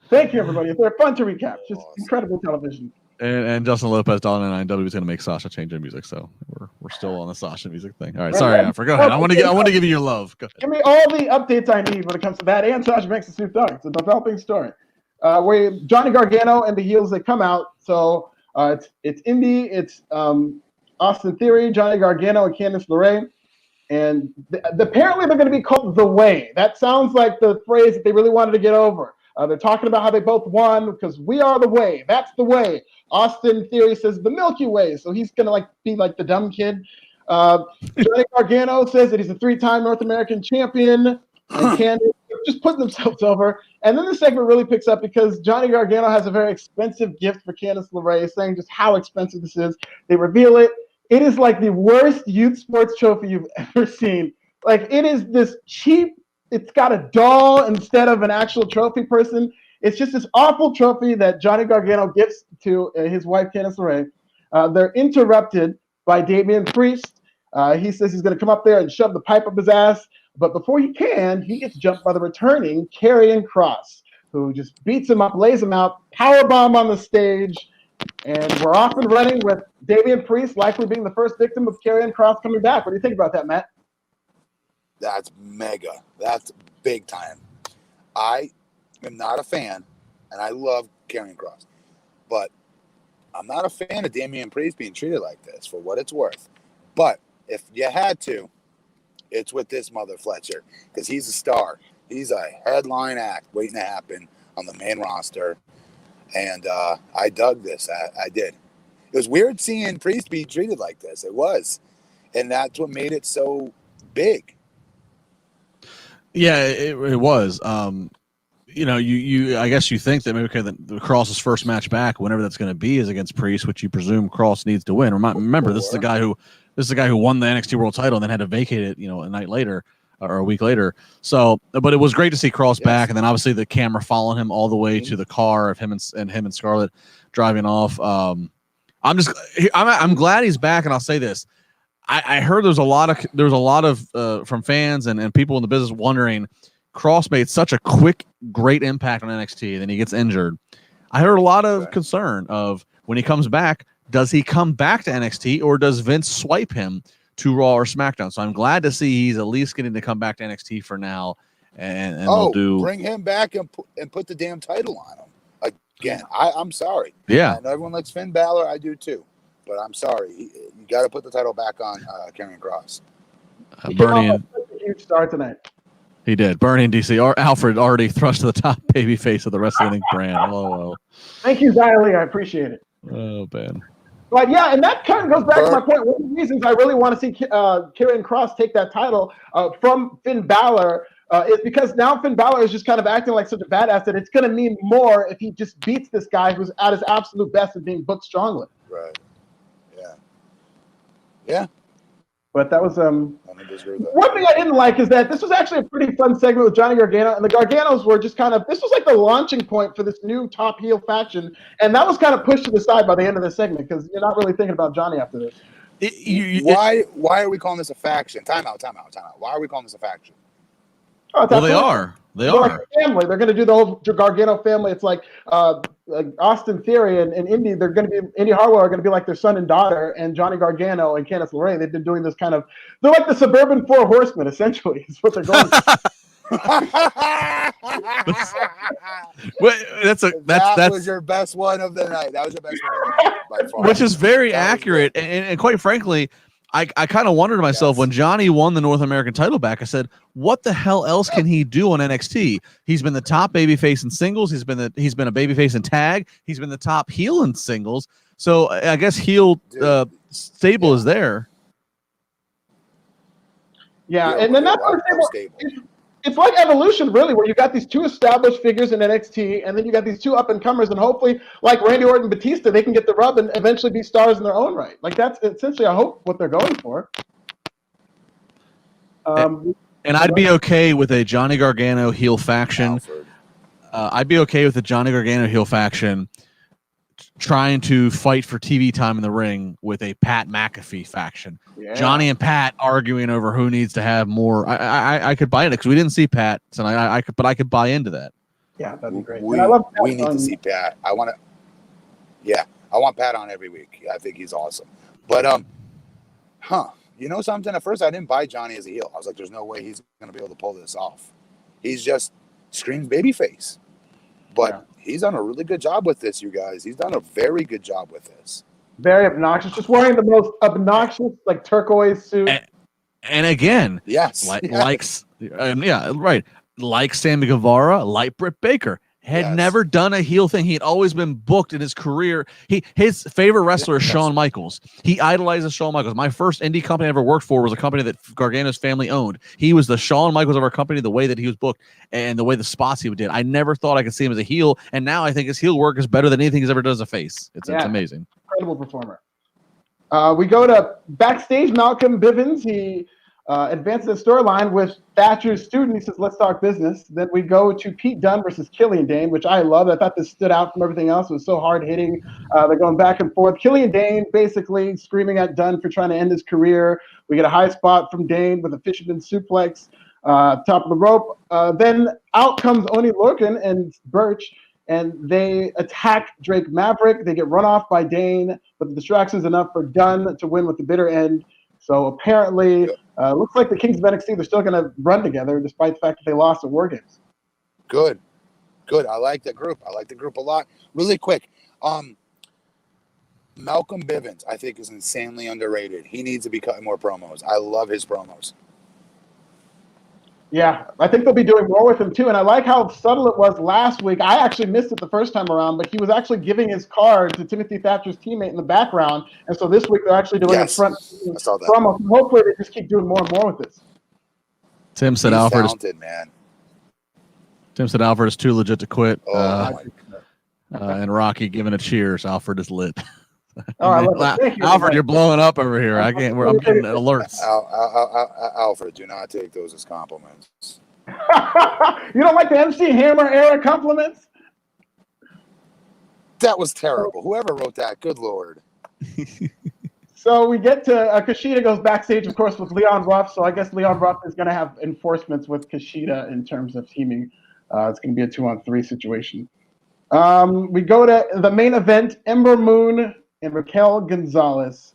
[SPEAKER 3] Thank you, everybody. They're fun to recap. Just incredible television.
[SPEAKER 2] And Justin Lopez, $1.99. is going to make Sasha change her music, so we're still on the Sasha music thing. All right, sorry, Alfred. Go ahead. I want to give you your love. Go ahead.
[SPEAKER 3] Give me all the updates I need when it comes to that and Sasha Banks and Snoop Dogg. It's a developing story. Where Johnny Gargano and the heels, they come out. So it's Indy, it's Austin Theory, Johnny Gargano, and Candice LeRae. And apparently they're going to be called The Way. That sounds like the phrase that they really wanted to get over. They're talking about how they both won because we are the way. That's the way. Austin Theory says the Milky Way. So he's going to be like the dumb kid. Johnny Gargano says that he's a 3-time North American champion. And Candice just putting themselves over. And then the segment really picks up because Johnny Gargano has a very expensive gift for Candice LeRae, saying just how expensive this is. They reveal it. It is like the worst youth sports trophy you've ever seen. Like it is this cheap. It's got a doll instead of an actual trophy person. It's just this awful trophy that Johnny Gargano gives to his wife, Candice LeRae. They're interrupted by Damian Priest. He says he's going to come up there and shove the pipe up his ass. But before he can, he gets jumped by the returning Karrion Kross, who just beats him up, lays him out, powerbomb on the stage. And we're off and running with Damian Priest likely being the first victim of Karrion Kross coming back. What do you think about that, Matt?
[SPEAKER 1] That's mega. That's big time. I am not a fan, and I love Karrion Kross, but I'm not a fan of Damian Priest being treated like this for what it's worth. But if you had to, it's with this mother Fletcher because he's a star. He's a headline act waiting to happen on the main roster. And I dug this. I did. It was weird seeing Priest be treated like this. It was. And that's what made it so big.
[SPEAKER 2] Yeah, it was. you I guess you think that maybe the Cross's first match back, whenever that's going to be, is against Priest, which you presume Cross needs to win. Remember, this is the guy who won the NXT World Title and then had to vacate it, a night later or a week later. So, but it was great to see Cross back, and then obviously the camera following him all the way to the car of him and Scarlett driving off. I'm glad he's back, and I'll say this: I heard there's a lot of from fans and people in the business wondering. Cross made such a quick, great impact on NXT, and then he gets injured. I heard a lot of concern of when he comes back, does he come back to NXT or does Vince swipe him to Raw or SmackDown? So I'm glad to see he's at least getting to come back to NXT for now, and they'll
[SPEAKER 1] bring him back and put the damn title on him again. I'm sorry.
[SPEAKER 2] Yeah,
[SPEAKER 1] I know everyone likes Finn Balor. I do too, but I'm sorry. You got to put the title back on Karrion Kross.
[SPEAKER 2] Bernie and
[SPEAKER 3] a huge star tonight.
[SPEAKER 2] He did. Bernie and DC. Alfred already thrust to the top baby face of the Wrestling Inc. brand. Oh.
[SPEAKER 3] Thank you, Xylee. I appreciate it.
[SPEAKER 2] Oh, man.
[SPEAKER 3] But yeah, and that kind of goes back to my point. One of the reasons I really want to see Karrion Kross take that title from Finn Balor is because now Finn Balor is just kind of acting like such a badass that it's going to mean more if he just beats this guy who's at his absolute best at being booked strongly.
[SPEAKER 1] Right. Yeah. Yeah.
[SPEAKER 3] But that was one thing I didn't like is that this was actually a pretty fun segment with Johnny Gargano, and the Garganos were just this was like the launching point for this new top heel faction, and that was kind of pushed to the side by the end of the segment because you're not really thinking about Johnny after this.
[SPEAKER 1] Why are we calling this a faction? Time out. Why are we calling this a faction?
[SPEAKER 3] Oh,
[SPEAKER 2] well, they are. They are.
[SPEAKER 3] Like a family. They're going to do the whole Gargano family. It's like Austin Theory and Indy. They're going to be Indy Hartwell are going to be like their son and daughter, and Johnny Gargano and Candice LeRae. They've been doing this they're like the suburban Four Horsemen, essentially. Is what they're going.
[SPEAKER 1] That was your best one of the night. That was your best one of the night by far.
[SPEAKER 2] Which is very accurate, and quite frankly. I kind of wondered to myself when Johnny won the North American title back. I said, "What the hell else can he do on NXT? He's been the top babyface in singles. He's been a babyface in tag. He's been the top heel in singles. So I guess heel stable is there."
[SPEAKER 3] Yeah, and then that's stable. It's like Evolution, really, where you got these two established figures in NXT, and then you got these two up-and-comers, and hopefully, like Randy Orton and Batista, they can get the rub and eventually be stars in their own right. Like, that's essentially, I hope, what they're going for.
[SPEAKER 2] And I'd be okay with a Johnny Gargano heel faction. I'd be okay with the Johnny Gargano heel faction trying to fight for TV time in the ring with a Pat McAfee faction. Yeah. Johnny and Pat arguing over who needs to have more. I could buy into it because we didn't see Pat tonight. I could buy into that.
[SPEAKER 3] Yeah, that'd be great.
[SPEAKER 1] We need to see Pat. I want Pat on every week. I think he's awesome. But you know something? At first, I didn't buy Johnny as a heel. I was like, "There's no way he's going to be able to pull this off." He's just screams babyface. But he's done a really good job with this, you guys. He's done a very good job with this.
[SPEAKER 3] Very obnoxious. Just wearing the most obnoxious, like turquoise suit.
[SPEAKER 2] And again,
[SPEAKER 3] yes,
[SPEAKER 2] like Sammy Guevara, like Britt Baker. Had never done a heel thing. He had always been booked in his career. His favorite wrestler is Shawn Michaels. He idolizes Shawn Michaels. My first indie company I ever worked for was a company that Gargano's family owned. He was the Shawn Michaels of our company, the way that he was booked and the way the spots he did. I never thought I could see him as a heel, and now I think his heel work is better than anything he's ever done as a face. It's amazing.
[SPEAKER 3] Incredible performer. We go to backstage. Malcolm Bivens. He advances the storyline with Thatcher's student. He says, "Let's talk business." Then we go to Pete Dunne versus Killian Dane, which I love. I thought this stood out from everything else. It was so hard hitting. They're going back and forth. Killian Dane basically screaming at Dunne for trying to end his career. We get a high spot from Dane with a fisherman suplex, top of the rope. Then out comes Oni Lorcan and Birch, and they attack Drake Maverick. They get run off by Dane, but the distraction is enough for Dunne to win with the bitter end. So apparently, looks like the Kings of NXT, they're still going to run together despite the fact that they lost at War Games.
[SPEAKER 1] Good. I like the group. I like the group a lot. Really quick, Malcolm Bivens, I think, is insanely underrated. He needs to be cutting more promos. I love his promos.
[SPEAKER 3] Yeah, I think they'll be doing more with him, too. And I like how subtle it was last week. I actually missed it the first time around, but he was actually giving his card to Timothy Thatcher's teammate in the background. And so this week they're actually doing a front promo. Hopefully they just keep doing more and more with this.
[SPEAKER 2] Tim said
[SPEAKER 1] He's
[SPEAKER 2] Alfred
[SPEAKER 1] talented, man.
[SPEAKER 2] Tim said Alfred is too legit to quit.
[SPEAKER 1] Oh,
[SPEAKER 2] And Rocky giving a cheers. Alfred is lit.
[SPEAKER 3] Oh, I love it. Thank you,
[SPEAKER 2] Alfred,
[SPEAKER 3] everybody.
[SPEAKER 2] you're blowing up over here. I'm getting alerts.
[SPEAKER 1] Alfred, do not take those as compliments.
[SPEAKER 3] You don't like the MC Hammer era compliments?
[SPEAKER 1] That was terrible. Whoever wrote that, good Lord.
[SPEAKER 3] So we get to Kushida goes backstage, of course, with Leon Ruff. So I guess Leon Ruff is going to have enforcements with Kushida in terms of teaming. It's going to be a 2-on-3 situation. We go to the main event, Ember Moon and Raquel Gonzalez.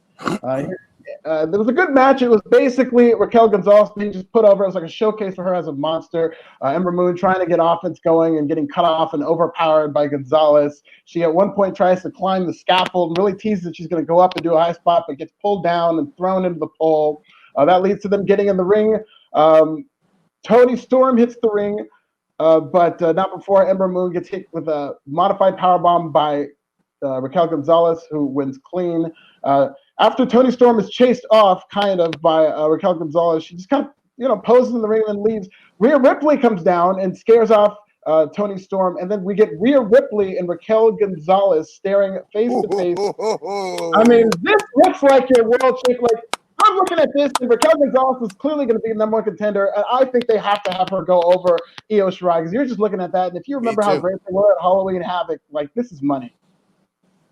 [SPEAKER 3] There was a good match. It was basically Raquel Gonzalez being just put over. It was like a showcase for her as a monster. Ember Moon trying to get offense going and getting cut off and overpowered by Gonzalez. She at one point tries to climb the scaffold and really teases that she's going to go up and do a high spot, but gets pulled down and thrown into the pole. That leads to them getting in the ring. Toni Storm hits the ring, but not before Ember Moon gets hit with a modified powerbomb by Raquel Gonzalez, who wins clean. After Toni Storm is chased off, kind of, by Raquel Gonzalez, she just kind of, poses in the ring and then leaves. Rhea Ripley comes down and scares off Toni Storm, and then we get Rhea Ripley and Raquel Gonzalez staring face to face. I mean, this looks like your world chick. Like, I'm looking at this, and Raquel Gonzalez is clearly going to be the number one contender, and I think they have to have her go over Io Shirai, because you're just looking at that, and if you remember how great they were at Halloween Havoc, like, this is money.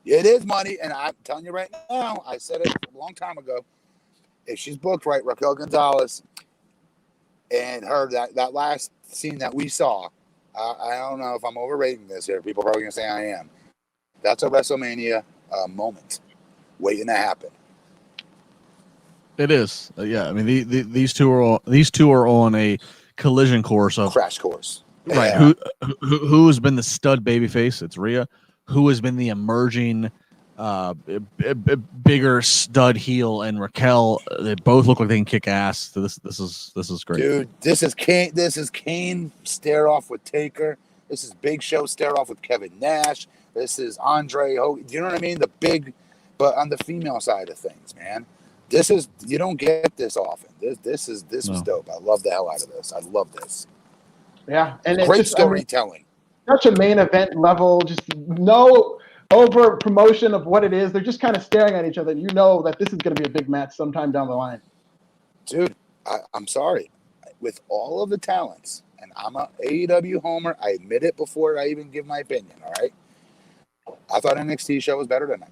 [SPEAKER 1] It is money, and I'm telling you right now, I said it a long time ago, if she's booked right, Raquel Gonzalez, and her, that last scene that we saw, I don't know if I'm overrating this here. People are probably going to say I am. That's a WrestleMania moment waiting to happen.
[SPEAKER 2] It is. Yeah, I mean, these two are on a collision course of
[SPEAKER 1] crash course.
[SPEAKER 2] Right.
[SPEAKER 1] Yeah.
[SPEAKER 2] Who has been the stud babyface? It's Rhea. Who has been the emerging bigger stud heel, and Raquel? They both look like they can kick ass. So this is great.
[SPEAKER 1] Dude, this is Kane stare off with Taker. This is Big Show stare off with Kevin Nash. This is Andre Hogan. Do you know what I mean? The big, but on the female side of things, man. This is, you don't get this often. This was dope. I love the hell out of this. I love this.
[SPEAKER 3] Yeah, and it's
[SPEAKER 1] great
[SPEAKER 3] just,
[SPEAKER 1] storytelling.
[SPEAKER 3] Such a main event level, just no over promotion of what it is. They're just kind of staring at each other, and you know that this is going to be a big match sometime down the line.
[SPEAKER 1] Dude, I'm sorry. With all of the talents, and I'm a AEW homer, I admit it before I even give my opinion, all right? I thought NXT show was better tonight.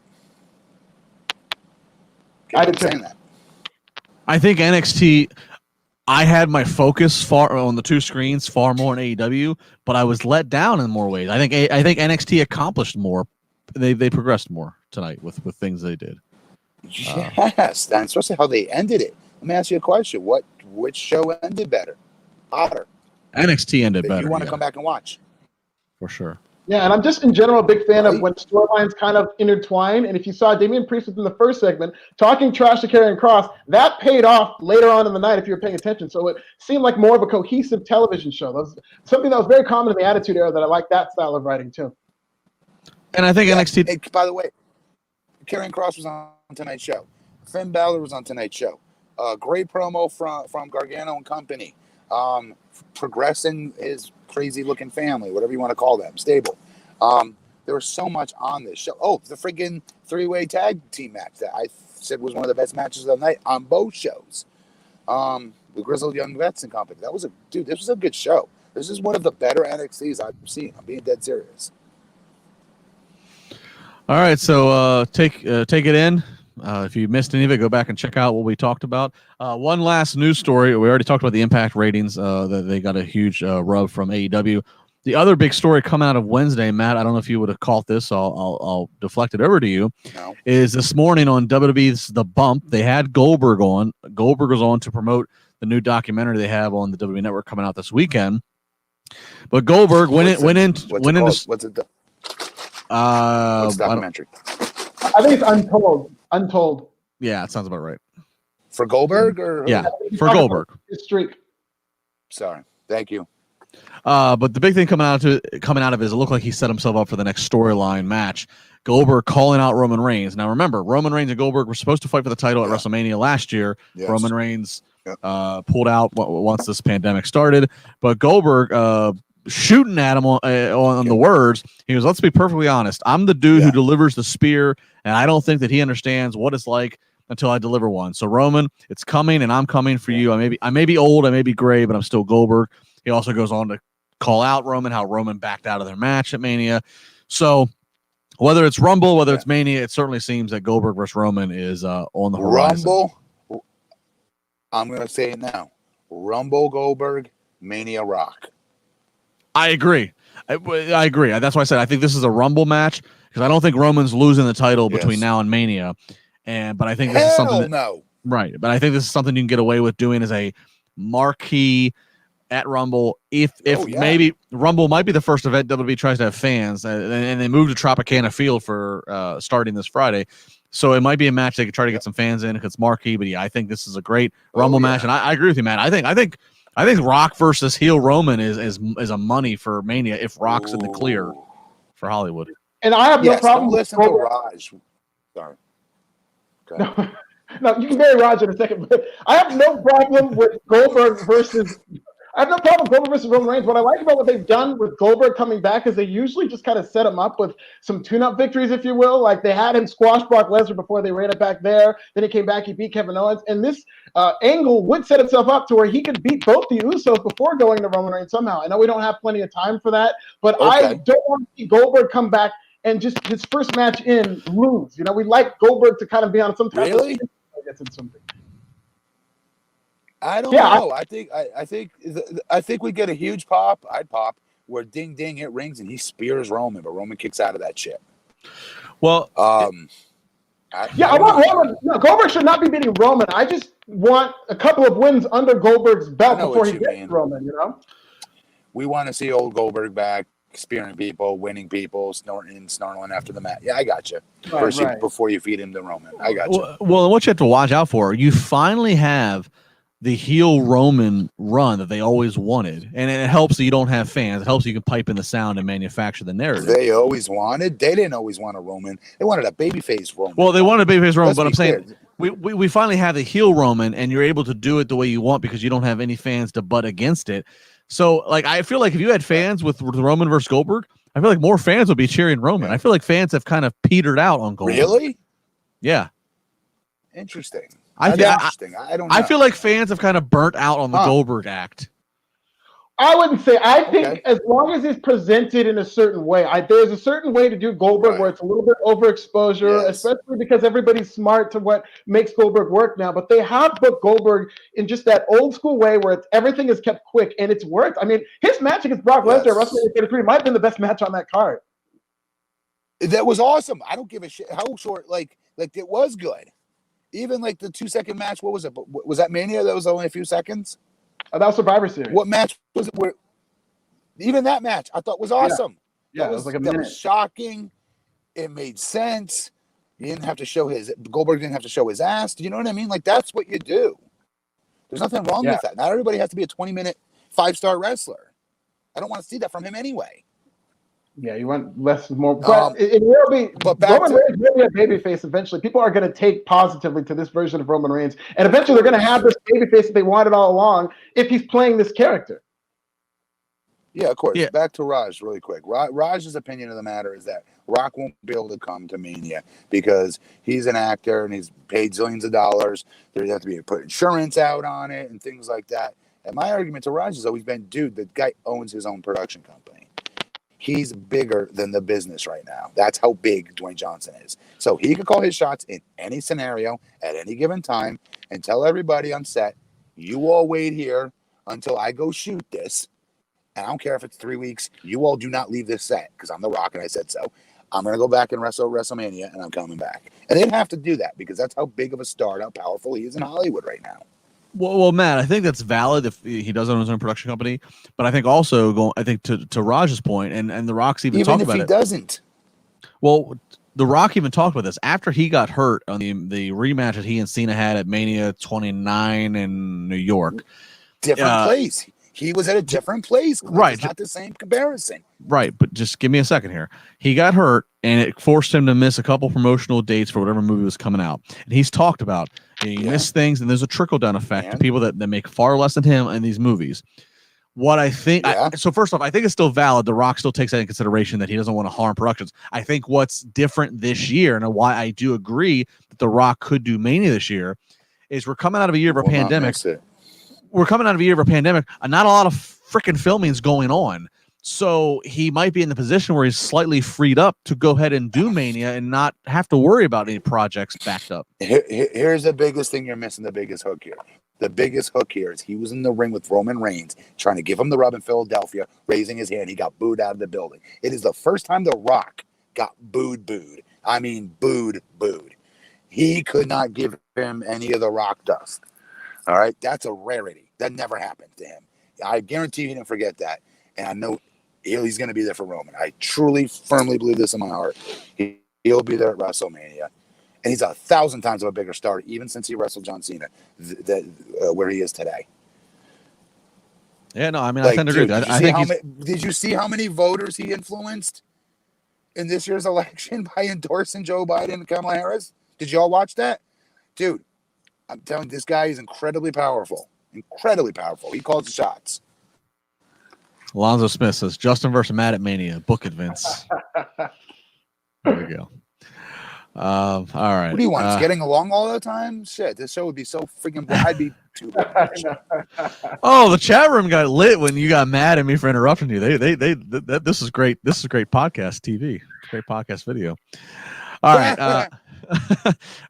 [SPEAKER 3] I did saying
[SPEAKER 1] that.
[SPEAKER 2] I think NXT, I had my focus far on the two screens far more in AEW, but I was let down in more ways. I think NXT accomplished more. They progressed more tonight with things they did.
[SPEAKER 1] Yes, and especially how they ended it. Let me ask you a question. Which show ended better? Hotter.
[SPEAKER 2] NXT ended better.
[SPEAKER 1] You want to come back and watch.
[SPEAKER 2] For sure.
[SPEAKER 3] Yeah, and I'm just in general a big fan of when storylines kind of intertwine. And if you saw Damian Priest within the first segment talking trash to Karrion Kross, that paid off later on in the night if you were paying attention. So it seemed like more of a cohesive television show. That was something that was very common in the Attitude Era that I like that style of writing too.
[SPEAKER 2] And I think NXT.
[SPEAKER 1] Hey, by the way, Karrion Kross was on tonight's show. Finn Balor was on tonight's show. Great promo from Gargano and company. Progressing his crazy-looking family, whatever you want to call them, stable. There was so much on this show. Oh, the friggin' three-way tag team match that I said was one of the best matches of the night on both shows. The Grizzled Young Vets and company. This was a good show. This is one of the better NXTs I've seen. I'm being dead serious.
[SPEAKER 2] All right, so take it in. If you missed any of it, go back and check out what we talked about. One last news story. We already talked about the Impact ratings. That they got a huge rub from AEW. The other big story coming out of Wednesday, Matt, I don't know if you would have caught this. I'll deflect it over to you.
[SPEAKER 1] No.
[SPEAKER 2] Is this morning on WWE's The Bump, they had Goldberg on. Goldberg was on to promote the new documentary they have on the WWE Network coming out this weekend. But Goldberg what's the
[SPEAKER 1] documentary?
[SPEAKER 3] I think it's Untold.
[SPEAKER 2] Yeah, it sounds about right.
[SPEAKER 1] For Goldberg or
[SPEAKER 2] yeah, for Goldberg.
[SPEAKER 3] His streak.
[SPEAKER 1] Sorry, thank you.
[SPEAKER 2] But the big thing coming out of it is it looked like he set himself up for the next storyline match. Goldberg calling out Roman Reigns. Now remember, Roman Reigns and Goldberg were supposed to fight for the title at WrestleMania last year. Yes. Roman Reigns pulled out once this pandemic started, but Goldberg shooting at him on the words. He goes, let's be perfectly honest. I'm the dude who delivers the spear, and I don't think that he understands what it's like until I deliver one. So Roman, it's coming, and I'm coming for you. I may be old, I may be gray, but I'm still Goldberg. He also goes on to call out Roman, how Roman backed out of their match at Mania. So whether it's Rumble, whether it's Mania, it certainly seems that Goldberg versus Roman is on the horizon.
[SPEAKER 1] Rumble, I'm going to say it now. Rumble, Goldberg, Mania, Rock.
[SPEAKER 2] I agree. I agree. That's why I said I think this is a Rumble match because I don't think Roman's losing the title between now and Mania. But I think this is something right. But I think this is something you can get away with doing as a marquee at Rumble. If maybe Rumble might be the first event WWE tries to have fans, and they moved to Tropicana Field for starting this Friday. So it might be a match they could try to get some fans in if it's marquee. But I think this is a great Rumble match, and I agree with you, man. I think Rock versus heel Roman is a money for Mania if Rock's in the clear for Hollywood.
[SPEAKER 3] And I have no problem
[SPEAKER 1] with listen to Raj. Sorry.
[SPEAKER 3] No, you can marry Raj in a second, but I have no problem with Goldberg versus. I have no problem with Goldberg versus Roman Reigns. What I like about what they've done with Goldberg coming back is they usually just kind of set him up with some tune-up victories, if you will. Like they had him squash Brock Lesnar before they ran it back there. Then he came back, he beat Kevin Owens. And this angle would set itself up to where he could beat both the Usos before going to Roman Reigns somehow. I know we don't have plenty of time for that, but I don't want to see Goldberg come back and just his first match in lose. You know, we like Goldberg to kind of be on some type of something.
[SPEAKER 1] I don't know. I think we get a huge pop. I'd pop where ding ding it rings and he spears Roman, but Roman kicks out of that shit.
[SPEAKER 2] Well,
[SPEAKER 3] I want Roman. No, Goldberg should not be beating Roman. I just want a couple of wins under Goldberg's belt before he gets Roman. You know,
[SPEAKER 1] we want to see old Goldberg back, spearing people, winning people, snarling after the match. Yeah, I got you. Before you feed him to Roman, I got you.
[SPEAKER 2] Well, what you have to watch out for, you finally have the heel Roman run that they always wanted, and it helps that you don't have fans. It helps you can pipe in the sound and manufacture the narrative.
[SPEAKER 1] They didn't always want a Roman. They wanted a babyface Roman.
[SPEAKER 2] Well, they wanted a babyface Roman, but I'm saying we finally have the heel Roman, and you're able to do it the way you want because you don't have any fans to butt against it. So, like, I feel like if you had fans with Roman versus Goldberg, I feel like more fans would be cheering Roman. I feel like fans have kind of petered out on Goldberg.
[SPEAKER 1] Really?
[SPEAKER 2] Yeah.
[SPEAKER 1] Interesting.
[SPEAKER 2] I don't know. I feel like fans have kind of burnt out on the Goldberg act.
[SPEAKER 3] I wouldn't say. I think as long as it's presented in a certain way, there's a certain way to do Goldberg where it's a little bit overexposure, especially because everybody's smart to what makes Goldberg work now. But they have put Goldberg in just that old school way where everything is kept quick, and it's worked. I mean, his match against Brock Lesnar at WrestleMania 33 might have been the best match on that card.
[SPEAKER 1] That was awesome. I don't give a shit how short. Like it was good. Even like the 2-second match, what was it? Was that Mania? That was only a few seconds.
[SPEAKER 3] That was Survivor Series.
[SPEAKER 1] What match was it? Even that match I thought was awesome.
[SPEAKER 3] Yeah, it was like a minute.
[SPEAKER 1] That was shocking. It made sense. You didn't have to show Goldberg didn't have to show his ass. Do you know what I mean? Like that's what you do. There's nothing wrong with that. Not everybody has to be a 20-minute 5-star wrestler. I don't want to see that from him anyway.
[SPEAKER 3] Yeah, you want less more, but it will be. But Roman Reigns will be a babyface eventually. People are going to take positively to this version of Roman Reigns, and eventually they're going to have this babyface that they wanted all along if he's playing this character.
[SPEAKER 1] Yeah, of course. Yeah. Back to Raj really quick. Raj's opinion of the matter is that Rock won't be able to come to Mania because he's an actor and he's paid zillions of dollars. There's have to be put insurance out on it and things like that. And my argument to Raj has always been, dude, the guy owns his own production company. He's bigger than the business right now. That's how big Dwayne Johnson is. So he could call his shots in any scenario at any given time and tell everybody on set, you all wait here until I go shoot this. And I don't care if it's 3 weeks. You all do not leave this set because I'm The Rock and I said so. I'm going to go back and wrestle WrestleMania and I'm coming back. And they didn't have to do that because that's how big of a star, how powerful he is in Hollywood right now.
[SPEAKER 2] Well, Matt, I think that's valid if he does own his own production company. But I think also, to Raj's point, and The Rock's even talked about it.
[SPEAKER 1] Even if he doesn't.
[SPEAKER 2] Well, The Rock even talked about this. After he got hurt on the rematch that he and Cena had at Mania 29 in New York.
[SPEAKER 1] Different place. He was at a different place.
[SPEAKER 2] Right.
[SPEAKER 1] It's not the same comparison.
[SPEAKER 2] Right, but just give me a second here. He got hurt, and it forced him to miss a couple promotional dates for whatever movie was coming out. And he's talked about he missed things, and there's a trickle-down effect to people that make far less than him in these movies. What I think,
[SPEAKER 1] Yeah.
[SPEAKER 2] so first off, I think it's still valid. The Rock still takes that in consideration that he doesn't want to harm productions. I think what's different this year, and why I do agree that The Rock could do Mania this year, is we're coming out of a year of a
[SPEAKER 1] Will not
[SPEAKER 2] pandemic.
[SPEAKER 1] miss it.
[SPEAKER 2] We're coming out of a year of a pandemic, and not a lot of freaking filming is going on. So he might be in the position where he's slightly freed up to go ahead and do Mania and not have to worry about any projects backed up.
[SPEAKER 1] Here's the biggest thing you're missing, the biggest hook here. The biggest hook here is he was in the ring with Roman Reigns, trying to give him the rub in Philadelphia, raising his hand. He got booed out of the building. It is the first time The Rock got booed. I mean, booed. He could not give him any of the Rock dust. All right? That's a rarity. That never happened to him. I guarantee he didn't forget that. And I know he's going to be there for Roman. I truly, firmly believe this in my heart. He'll be there at WrestleMania. And he's 1,000 times of a bigger star, even since he wrestled John Cena, where he is today.
[SPEAKER 2] Yeah, no, I mean, I tend to agree. I think
[SPEAKER 1] did you see how many voters he influenced in this year's election by endorsing Joe Biden and Kamala Harris? Did you all watch that? Dude, I'm telling you, this guy is incredibly powerful. Incredibly powerful. He calls the shots.
[SPEAKER 2] Alonzo Smith says, Justin versus Matt at Mania. Book it, Vince. There we go. All right.
[SPEAKER 1] What do you want? Just getting along all the time? Shit, this show would be so freaking bad. I'd be too bad.
[SPEAKER 2] Oh, the chat room got lit when you got mad at me for interrupting you. This is great. This is great podcast TV. Great podcast video. All right. All right.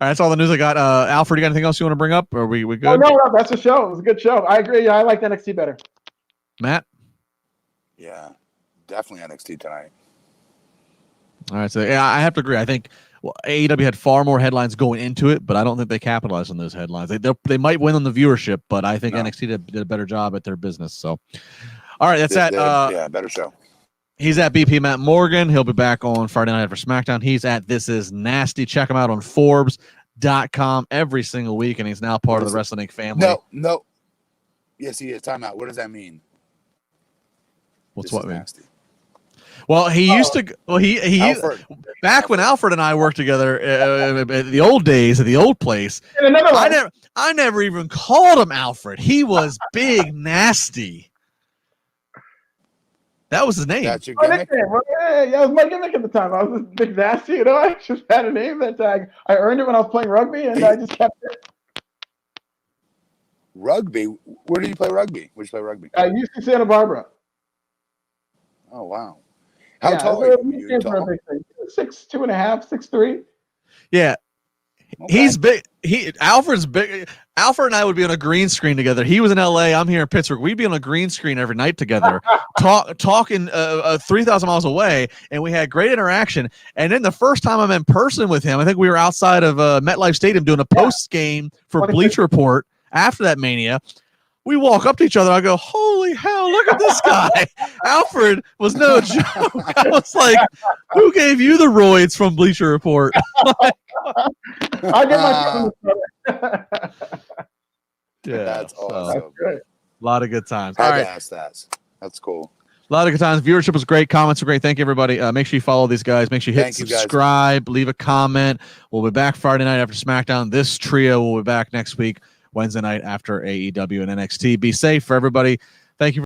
[SPEAKER 2] That's all the news I got. Alfred, you got anything else you want to bring up? Or are we good?
[SPEAKER 3] Oh, no, that's a show. It was a good show. I agree. I like NXT better.
[SPEAKER 2] Matt?
[SPEAKER 1] Yeah, definitely NXT tonight.
[SPEAKER 2] All right. So yeah, I have to agree. I think AEW had far more headlines going into it, but I don't think they capitalized on those headlines. They might win on the viewership, but I think NXT did a better job at their business. So, all right, that's
[SPEAKER 1] yeah, better show.
[SPEAKER 2] He's at BP Matt Morgan. He'll be back on Friday night for SmackDown. He's at This Is Nasty. Check him out on Forbes.com every single week, and he's now part of the Wrestling Inc. family.
[SPEAKER 1] No. Yes, he is. Time out. What does that mean?
[SPEAKER 2] What's
[SPEAKER 1] This
[SPEAKER 2] what mean?
[SPEAKER 1] Nasty.
[SPEAKER 2] Well, he used to. Well, he
[SPEAKER 1] Alfred.
[SPEAKER 2] Back when Alfred and I worked together in the old days at the old place. I never even called him Alfred. He was Big Nasty. That was his name.
[SPEAKER 1] That's your gimmick?
[SPEAKER 3] Yeah, it was my gimmick at the time. I was Big Nasty, I just had a name that I earned it when I was playing rugby, and I just kept it.
[SPEAKER 1] Rugby? Where did you play rugby? Where'd you play rugby?
[SPEAKER 3] I used to Santa Barbara.
[SPEAKER 1] Oh, wow. How tall are you? Tall?
[SPEAKER 3] 6'2.5", 6'3".
[SPEAKER 2] Yeah.
[SPEAKER 1] Okay.
[SPEAKER 2] He's big. Alfred's big. Alfred and I would be on a green screen together. He was in LA. I'm here in Pittsburgh. We'd be on a green screen every night together, talking 3,000 miles away, and we had great interaction. And then the first time I'm in person with him, I think we were outside of MetLife Stadium doing a post game for Bleach Report after that Mania. We walk up to each other. I go, holy hell, look at this guy. Alfred was no joke. I was like, who gave you the roids from Bleacher Report?
[SPEAKER 3] I get my
[SPEAKER 2] Yeah,
[SPEAKER 1] that's awesome.
[SPEAKER 3] That's good.
[SPEAKER 2] A lot of good times.
[SPEAKER 1] Had
[SPEAKER 2] All
[SPEAKER 1] to
[SPEAKER 2] right.
[SPEAKER 1] ask that. That's cool.
[SPEAKER 2] A lot of good times. Viewership was great. Comments were great. Thank you, everybody. Make sure you follow these guys. Make sure you hit
[SPEAKER 1] Thank you, guys.
[SPEAKER 2] subscribe. Leave a comment. We'll be back Friday night after SmackDown. This trio will be back next week, Wednesday night after AEW and NXT. Be safe for everybody. Thank you.